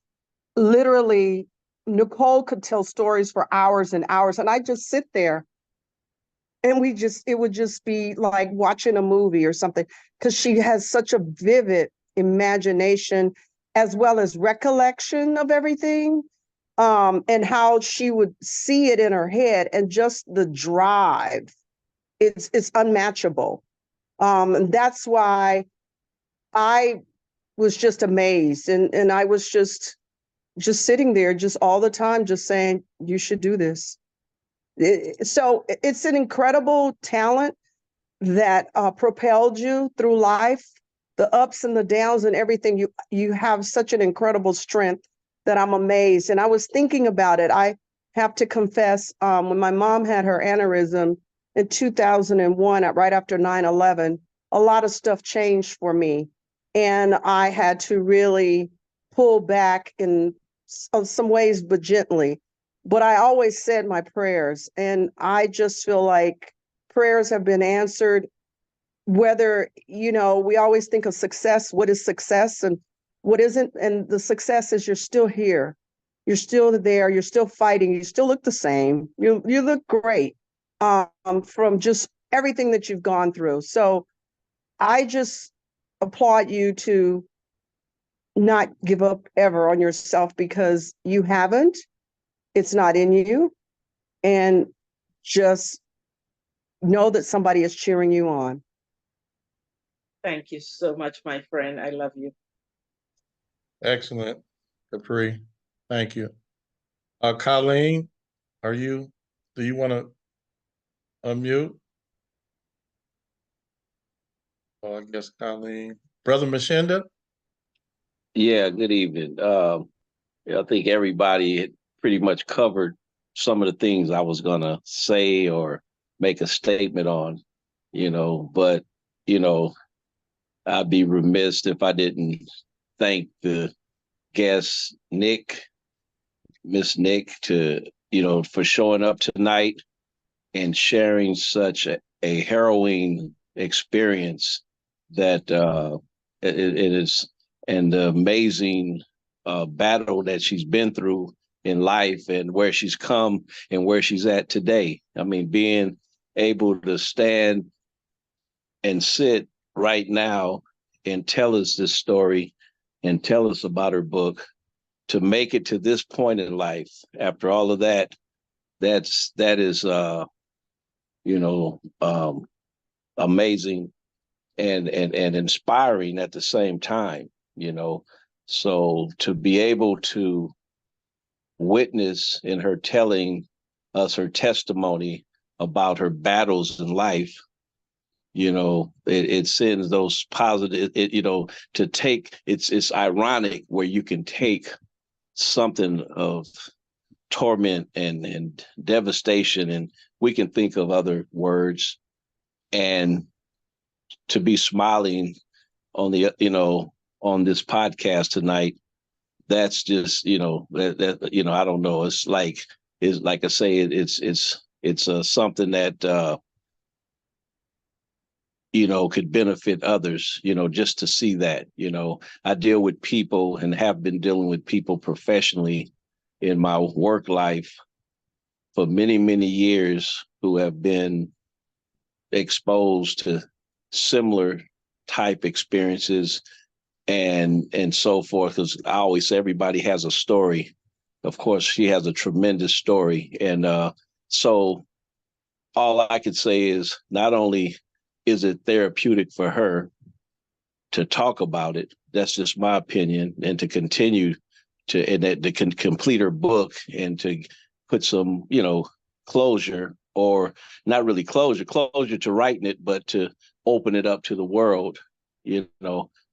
literally Nicole could tell stories for hours and hours, and I just sit there and it would just be like watching a movie or something, because she has such a vivid imagination as well as recollection of everything, and how she would see it in her head, and just the drive, it's unmatchable. And that's why I was just amazed, and I was just sitting there just all the time just saying, you should do this. So it's an incredible talent that propelled you through life, the ups and the downs and everything. You have such an incredible strength that I'm amazed. And I was thinking about it. I have to confess, when my mom had her aneurysm in 2001, right after 9/11, a lot of stuff changed for me. And I had to really pull back in some ways, but gently. But I always said my prayers, and I just feel like prayers have been answered. Whether, we always think of success, what is success and what isn't, and the success is you're still here, you're still there, you're still fighting, you still look the same, you look great, from just everything that you've gone through. So I just applaud you to not give up ever on yourself, because you haven't. It's not in you. And just know that somebody is cheering you on. Thank you so much, my friend. I love you. Excellent, Capri. Thank you. Colleen, do you want to unmute? Oh, I guess Colleen. Brother Machinda? Yeah, good evening. I think everybody had pretty much covered some of the things I was gonna say or make a statement on, but you know, I'd be remiss if I didn't thank the guest, Miss Nick, for showing up tonight and sharing such a harrowing experience that it is, and the amazing battle that she's been through in life and where she's come and where she's at today. I mean, being able to stand and sit right now and tell us this story and tell us about her book, to make it to this point in life after all of that, that is amazing and inspiring at the same time, So to be able to witness in her telling us her testimony about her battles in life, it sends those positive, to take, it's ironic where you can take something of torment and devastation, and we can think of other words, and to be smiling on on this podcast tonight. That's just, I don't know. It's like I say, it's something that, could benefit others, just to see that. I deal with people and have been dealing with people professionally in my work life for many, many years, who have been exposed to similar type experiences and so forth. Because I always say everybody has a story. Of course, she has a tremendous story. And so all I could say is, not only is it therapeutic for her to talk about it, that's just my opinion, and to continue to complete her book and to put some, closure, or not really closure to writing it, but to open it up to the world.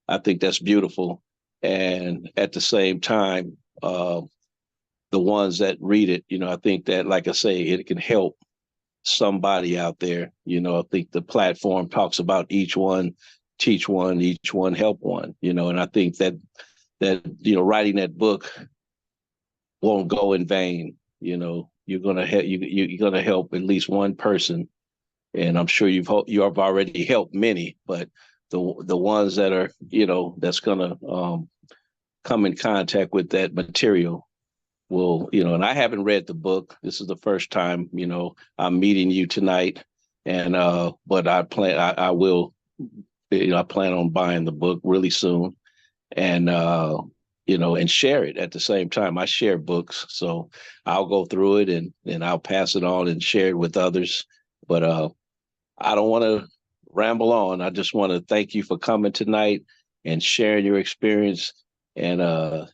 I think that's beautiful. And at the same time, the ones that read it, I think that, like I say, it can help somebody out there. I think the platform talks about each one, teach one, each one, help one, and I think that writing that book won't go in vain. You're gonna you're gonna help at least one person, and I'm sure you have already helped many, but the ones that are, that's gonna come in contact with that material will, and I haven't read the book. This is the first time, I'm meeting you tonight, and but I will, I plan on buying the book really soon, and and share it at the same time. I share books, so I'll go through it and I'll pass it on and share it with others. But I don't want to ramble on. I just want to thank you for coming tonight and sharing your experience, and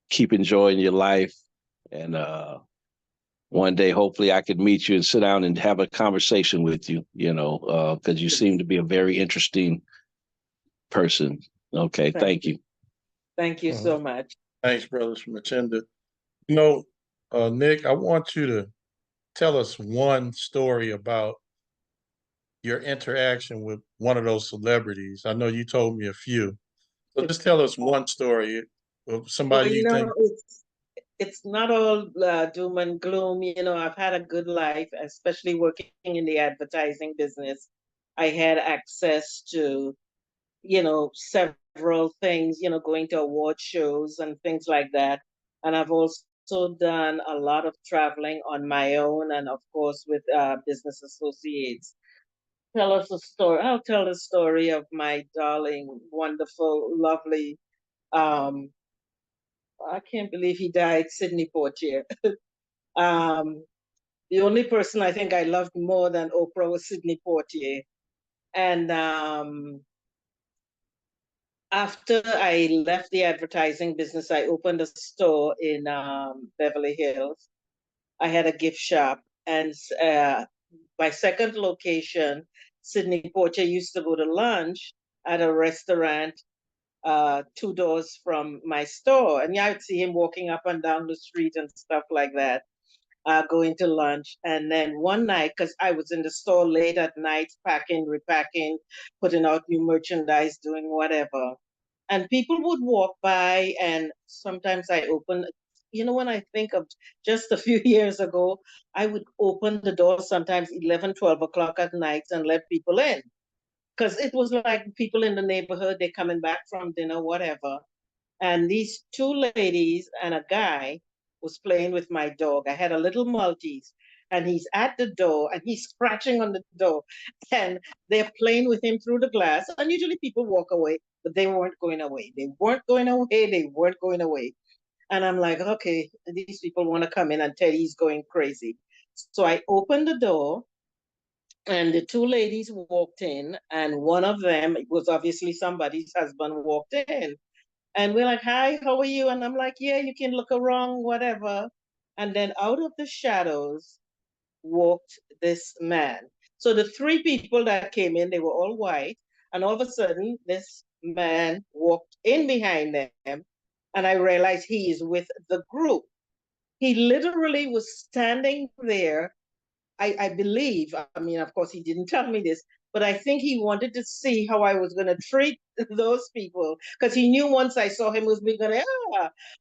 keep enjoying your life. And one day, hopefully, I could meet you and sit down and have a conversation with you, because you seem to be a very interesting person. Okay, thank you. Thank you so much. Thanks, Brother Machinda. Nick, I want you to tell us one story about your interaction with one of those celebrities. I know you told me a few. So just tell us one story of somebody you think. It's not all doom and gloom. I've had a good life, especially working in the advertising business. I had access to, several things, going to award shows and things like that. And I've also done a lot of traveling on my own, and of course with business associates. tell us a story. I'll tell the story of my darling, wonderful, lovely. Um, I can't believe he died, Sidney Poitier. um, the only person I think I loved more than Oprah was Sidney Poitier. And after I left the advertising business, I opened a store in Beverly Hills. I had a gift shop, and my second location, Sidney Poitier used to go to lunch at a restaurant two doors from my store. And yeah, I'd see him walking up and down the street and stuff like that, going to lunch. And then one night, because I was in the store late at night, packing, repacking, putting out new merchandise, doing whatever. And people would walk by, and sometimes I open, when I think of just a few years ago, I would open the door sometimes 11, 12 o'clock at night and let people in. Because it was like people in the neighborhood, they're coming back from dinner, whatever. And these two ladies and a guy was playing with my dog. I had a little Maltese, and he's at the door and he's scratching on the door. And they're playing with him through the glass. And usually people walk away, but they weren't going away. They weren't going away. They weren't going away. And I'm like, okay, these people want to come in and Teddy's going crazy. So I opened the door, and the two ladies walked in, and one of them, it was obviously somebody's husband, walked in. And we're like, hi, how are you? And I'm like, yeah, you can look around, whatever. And then out of the shadows walked this man. So the three people that came in, they were all white. And all of a sudden, this man walked in behind them. And I realized he is with the group. He literally was standing there. I believe, I mean, of course, he didn't tell me this, but I think he wanted to see how I was going to treat those people, because he knew once I saw him was going to,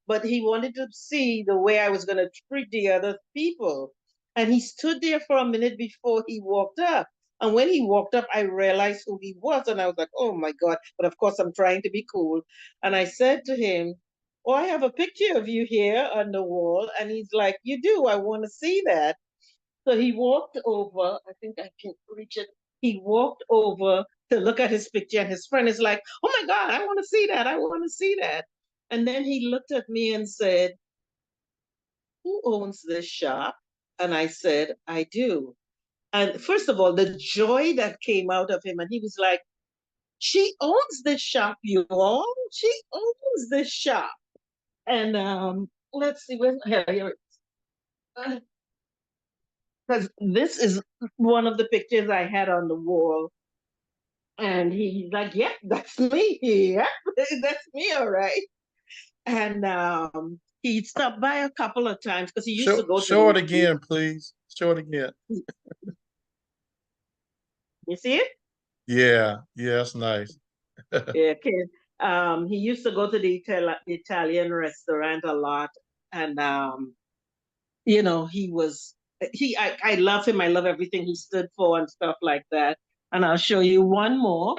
but he wanted to see the way I was going to treat the other people. And he stood there for a minute before he walked up. And when he walked up, I realized who he was. And I was like, oh my God. But of course, I'm trying to be cool. And I said to him, oh, I have a picture of you here on the wall. And he's like, you do? I want to see that. So he walked over, I think I can reach it. He walked over to look at his picture, and his friend is like, oh my God, I want to see that. I want to see that. And then he looked at me and said, who owns this shop? And I said, I do. And first of all, the joy that came out of him, and he was like, she owns this shop, you all. She owns this shop. And let's see, here it is. Because this is one of the pictures I had on the wall. And he's like, yeah, that's me. Yeah, that's me, all right. And he stopped by a couple of times because he used to go to Show the it again, please. Show it again. You see it? Yeah, that's nice. Yeah, kid. He used to go to the Italian restaurant a lot. And he was I love him. I love everything he stood for and stuff like that. And I'll show you one more.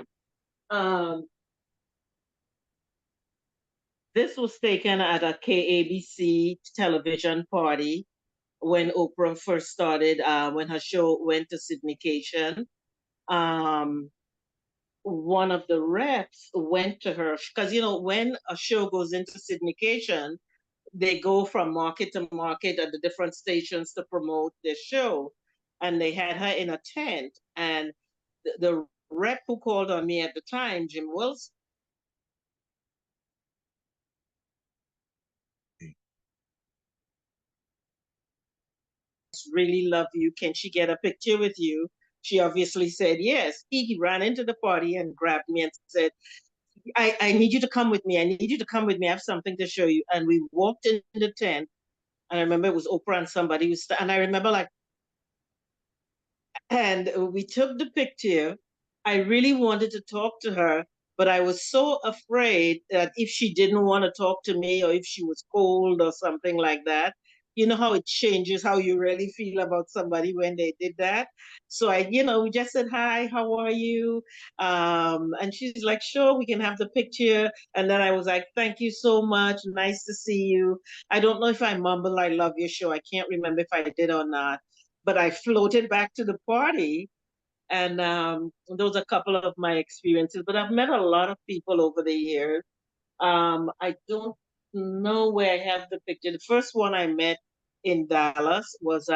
Um, This was taken at a KABC television party when Oprah first started, when her show went to syndication. Um, One of the reps went to her because, when a show goes into syndication, they go from market to market at the different stations to promote their show. And they had her in a tent. And the rep who called on me at the time, Jim Wilson, really love you. Can she get a picture with you? She obviously said yes. He ran into the party and grabbed me and said, I need you to come with me. I need you to come with me. I have something to show you. And we walked in the tent. And I remember it was Oprah and somebody was, and I remember like, and we took the picture. I really wanted to talk to her, but I was so afraid that if she didn't want to talk to me or if she was cold or something like that, you know how it changes how you really feel about somebody when they did that. So we just said, hi, how are you? And she's like, sure, we can have the picture. And then I was like, thank you so much. Nice to see you. I don't know if I mumbled, I love your show. I can't remember if I did or not, but I floated back to the party. And those are a couple of my experiences. But I've met a lot of people over the years. I don't know where I have the picture. The first one I met in Dallas was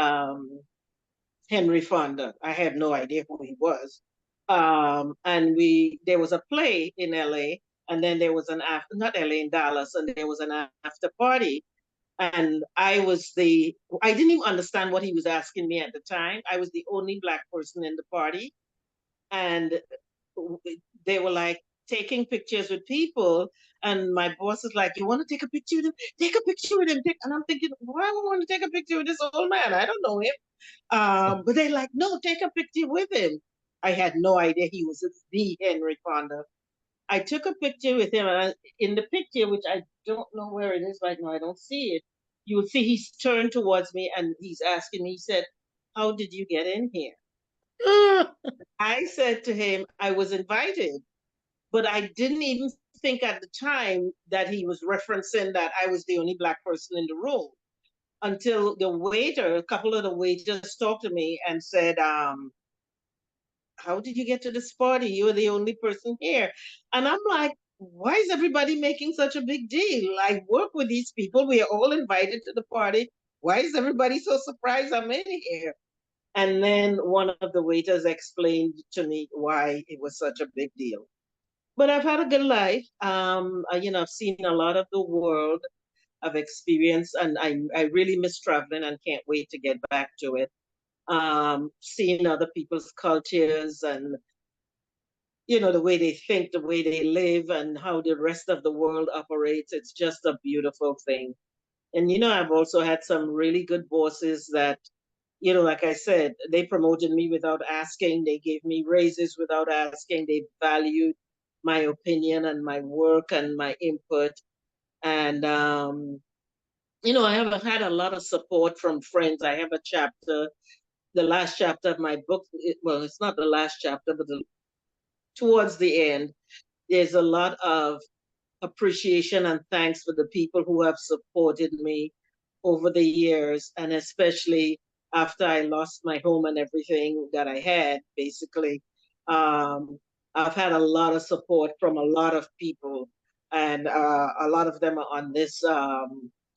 Henry Fonda. I had no idea who he was. And there was a play in LA, and then there was an after, not LA, in Dallas, and there was an after party. And I didn't even understand what he was asking me at the time. I was the only Black person in the party. And they were like taking pictures with people. And my boss is like, "You want to take a picture with him? Take a picture with him." And I'm thinking, why would I want to take a picture with this old man? I don't know him. But they're like, "No, take a picture with him." I had no idea he was the Henry Fonda. I took a picture with him, and in the picture, which I don't know where it is right now, I don't see it. You will see he's turned towards me and he's asking me, he said, "How did you get in here?" I said to him, "I was invited." But I didn't even think at the time that he was referencing that I was the only Black person in the room until a couple of the waiters talked to me and said, "How did you get to this party? You're the only person here." And I'm like, "Why is everybody making such a big deal? I work with these people. We are all invited to the party. Why is everybody so surprised I'm in here?" And then one of the waiters explained to me why it was such a big deal. But I've had a good life. I've seen a lot of the world. I've experienced, and I really miss traveling and can't wait to get back to it. Seeing other people's cultures and the way they think, the way they live, and how the rest of the world operates. It's just a beautiful thing. And I've also had some really good bosses that, like I said, they promoted me without asking. They gave me raises without asking. They valued my opinion and my work and my input. And I have had a lot of support from friends. I have a chapter, the last chapter of my book. Well, it's not the last chapter, but towards the end, there's a lot of appreciation and thanks for the people who have supported me over the years, and especially after I lost my home and everything that I had, basically. Um, I've had a lot of support from a lot of people, and a lot of them are on this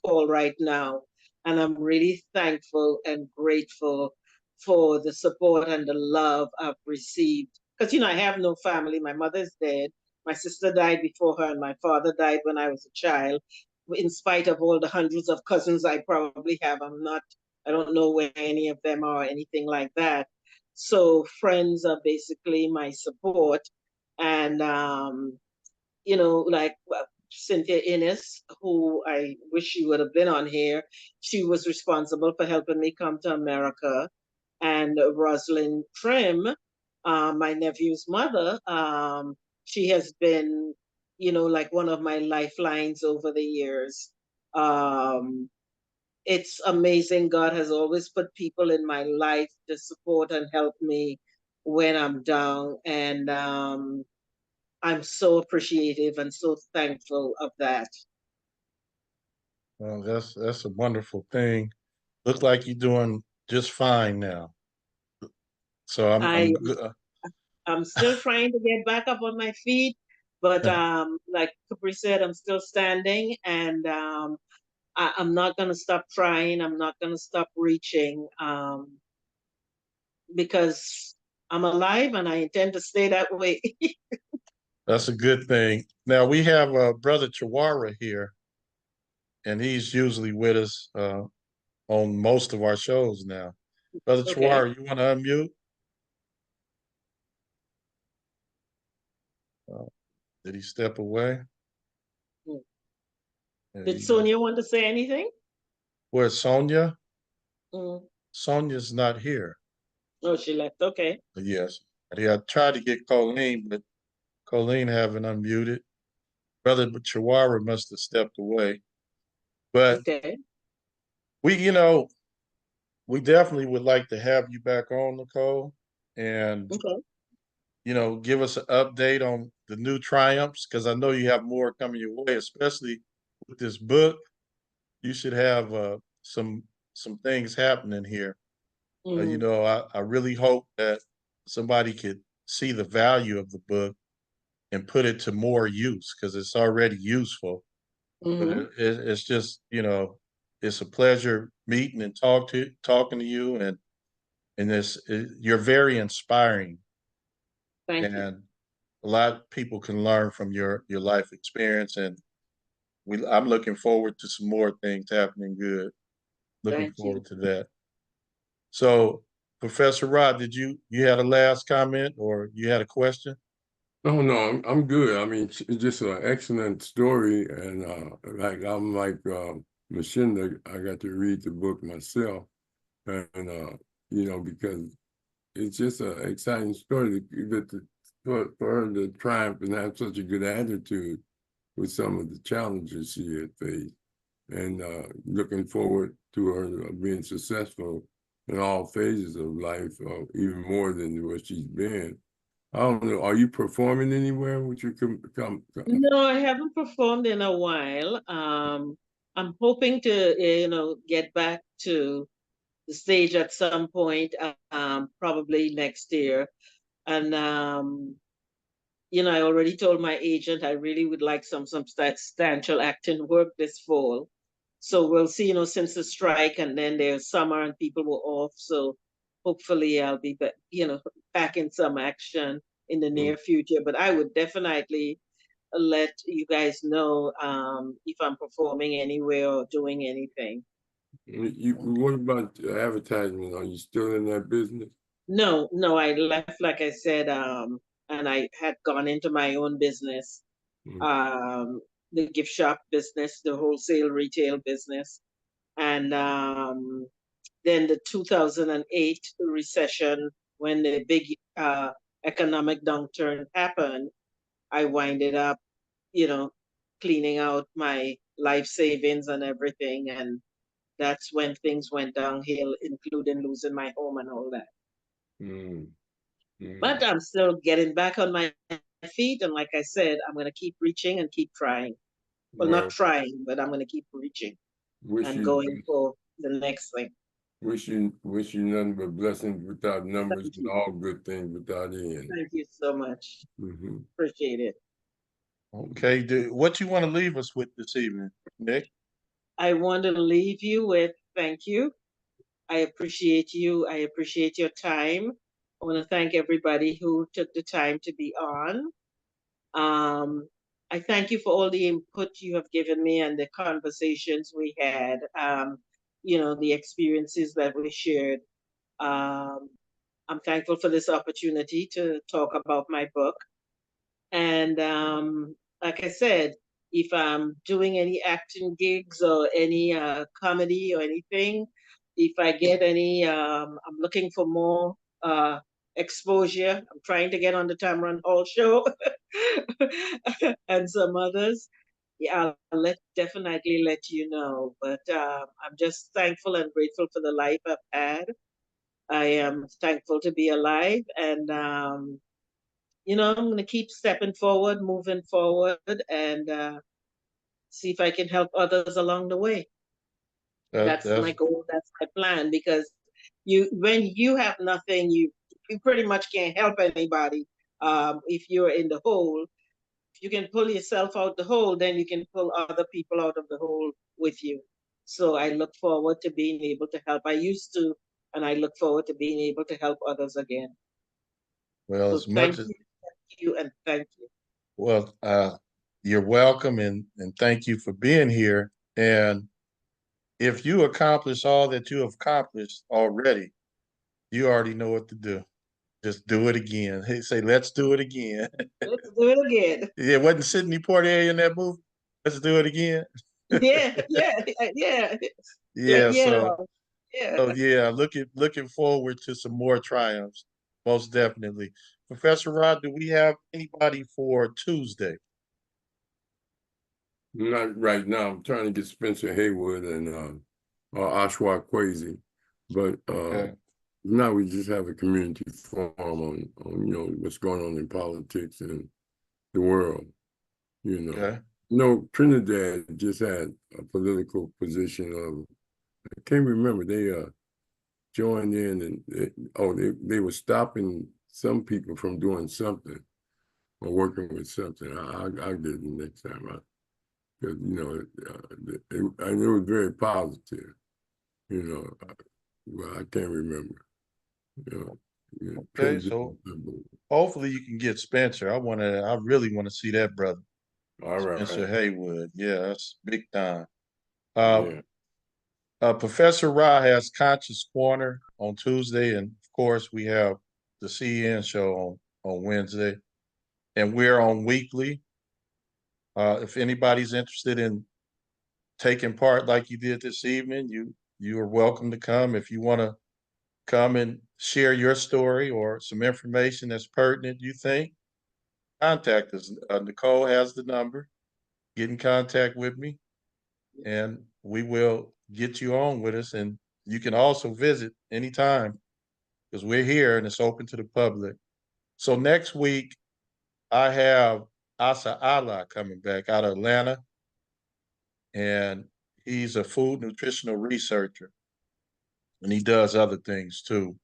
call right now. And I'm really thankful and grateful for the support and the love I've received. Because, I have no family. My mother's dead. My sister died before her, and my father died when I was a child. In spite of all the hundreds of cousins I probably have, I don't know where any of them are or anything like that. So friends are basically my support. And, like Cynthia Innes, who I wish she would have been on here, she was responsible for helping me come to America. And Rosalind Trim, my nephew's mother, she has been, like one of my lifelines over the years. It's amazing. God has always put people in my life to support and help me when I'm down. And I'm so appreciative and so thankful of that. Well, that's a wonderful thing. Look like you're doing just fine now. So I'm I good. I'm still trying to get back up on my feet, but like Capri said, I'm still standing, and I'm not gonna stop trying. I'm not gonna stop reaching, because I'm alive and I intend to stay that way. That's a good thing. Now we have Brother Chawara here, and he's usually with us on most of our shows now. Brother Okay. Chawara, you want to unmute? Uh, did he step away? There Did you go. Sonia want to say anything? Where's Sonia? Mm. Sonia's not here. Oh, she left. Okay. Yes. Yeah, I tried to get Colleen, but Colleen haven't unmuted. Brother Chawara must have stepped away. But Okay. we, we definitely would like to have you back on, Nicole, and Okay. give us an update on the new triumphs, because I know you have more coming your way, especially with this book. You should have some things happening here. Mm. I really hope that somebody could see the value of the book and put it to more use because it's already useful. But it's just, it's a pleasure meeting and talking to you, and you're very inspiring, Thank you. and a lot of people can learn from your life experience, and I'm looking forward to some more things happening good. Looking Thank you. forward to that. So, Professor Rod, you had a last comment or you had a question? Oh no, I'm good. I mean, it's just an excellent story, and I'm like Machinda, I got to read the book myself, and because it's just an exciting story for her to triumph and have such a good attitude with some of the challenges she had faced, and looking forward to her being successful in all phases of life, even more than what she's been. I don't know. Are you performing anywhere? Would you come? No, I haven't performed in a while. I'm hoping to, get back to the stage at some point, probably next year. And I already told my agent I really would like some substantial acting work this fall. So we'll see, since the strike and then there's summer and people were off. So hopefully I'll be back, back in some action in the near future. But I would definitely let you guys know if I'm performing anywhere or doing anything. What about advertisement? Are you still in that business? No, I left, like I said, and I had gone into my own business, Mm. the gift shop business, the wholesale retail business. And then the 2008 recession, when the big economic downturn happened, I winded up, you know, cleaning out my life savings and everything. And that's when things went downhill, including losing my home and all that. Mm. But I'm still getting back on my feet. And like I said, I'm going to keep reaching and keep trying. Well, not Well, trying, but I'm going to keep reaching wish and you going for the next thing. wish you nothing but blessings without numbers Thank and you. all good things without end. Thank you so much. Mm-hmm. Appreciate it. Okay, what you want to leave us with this evening, Nick? I want to leave you with thank you. I appreciate you. I appreciate your time. I want to thank everybody who took the time to be on. I thank you for all the input you have given me and the conversations we had, the experiences that we shared. Um, I'm thankful for this opportunity to talk about my book. And like I said, if I'm doing any acting gigs or any comedy or anything, if I get any, I'm looking for more exposure. I'm trying to get on the Tamron Hall show and some others. Yeah, I'll definitely let you know. But I'm just thankful and grateful for the life I've had. I am thankful to be alive, and I'm going to keep stepping forward, moving forward, and see if I can help others along the way. That's my That's goal. That's my plan. Because when you have nothing, you pretty much can't help anybody. If you're in the hole, if you can pull yourself out the hole, then you can pull other people out of the hole with you. So I look forward to being able to help. I used to, and I look forward to being able to help others again. well, So as much as thank you, and thank you. well, you're welcome, and thank you for being here. And if you accomplish all that you have accomplished already, you already know what to do. Just do it again. Hey, say, let's do it again. Let's do it again. Yeah, wasn't Sidney Poitier in that movie? Let's do it again. Yeah, yeah, yeah. Yeah, Yeah, yeah. so yeah, looking forward to some more triumphs, most definitely. Professor Rod, do we have anybody for Tuesday? Not right now. I'm trying to get Spencer Haywood and Ashwa Kwesi, but Okay. now we just have a community forum on what's going on in politics and the world. Okay. Trinidad just had a political position of, I can't remember, they joined in and they were stopping some people from doing something or working with something. I'll get it next time. Because, you know, and it was very positive. You know, well, I can't remember. You know, Okay, so hopefully you can get Spencer. I really want to see that brother. all Spencer right. Haywood. Yeah, that's big time. Yeah. Professor Ra has Conscious Corner on Tuesday, and of course we have the CEN show on Wednesday, and we're on weekly. If anybody's interested in taking part like you did this evening, you are welcome to come. If you want to come and share your story or some information that's pertinent, you think, contact us. Nicole has the number. Get in contact with me, and we will get you on with us. And you can also visit anytime because we're here and it's open to the public. So next week, I have Asa Allah coming back out of Atlanta, and he's a food nutritional researcher, and he does other things too.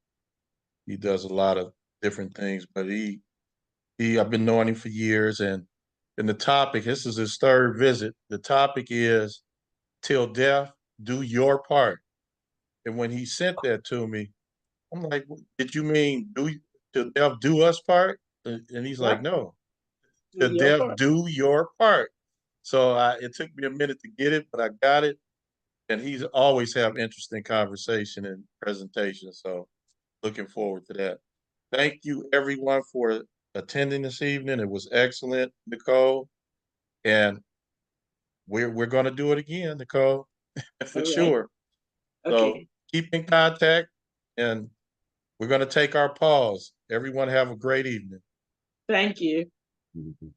He does a lot of different things, but I've been knowing him for years, and the topic, this is his third visit. The topic is till death, do your part. And when he sent that to me, I'm like, did you mean till death do us part? And he's like, What? no, Do till your death part. do your part. So it took me a minute to get it, but I got it. And he's always have interesting conversation and presentation. So looking forward to that. Thank you everyone for attending this evening. It was excellent, Nicole. And we're gonna do it again, Nicole, for All right. sure. So Okay. keep in contact, and we're gonna take our pause. Everyone have a great evening. Thank you. Mhm.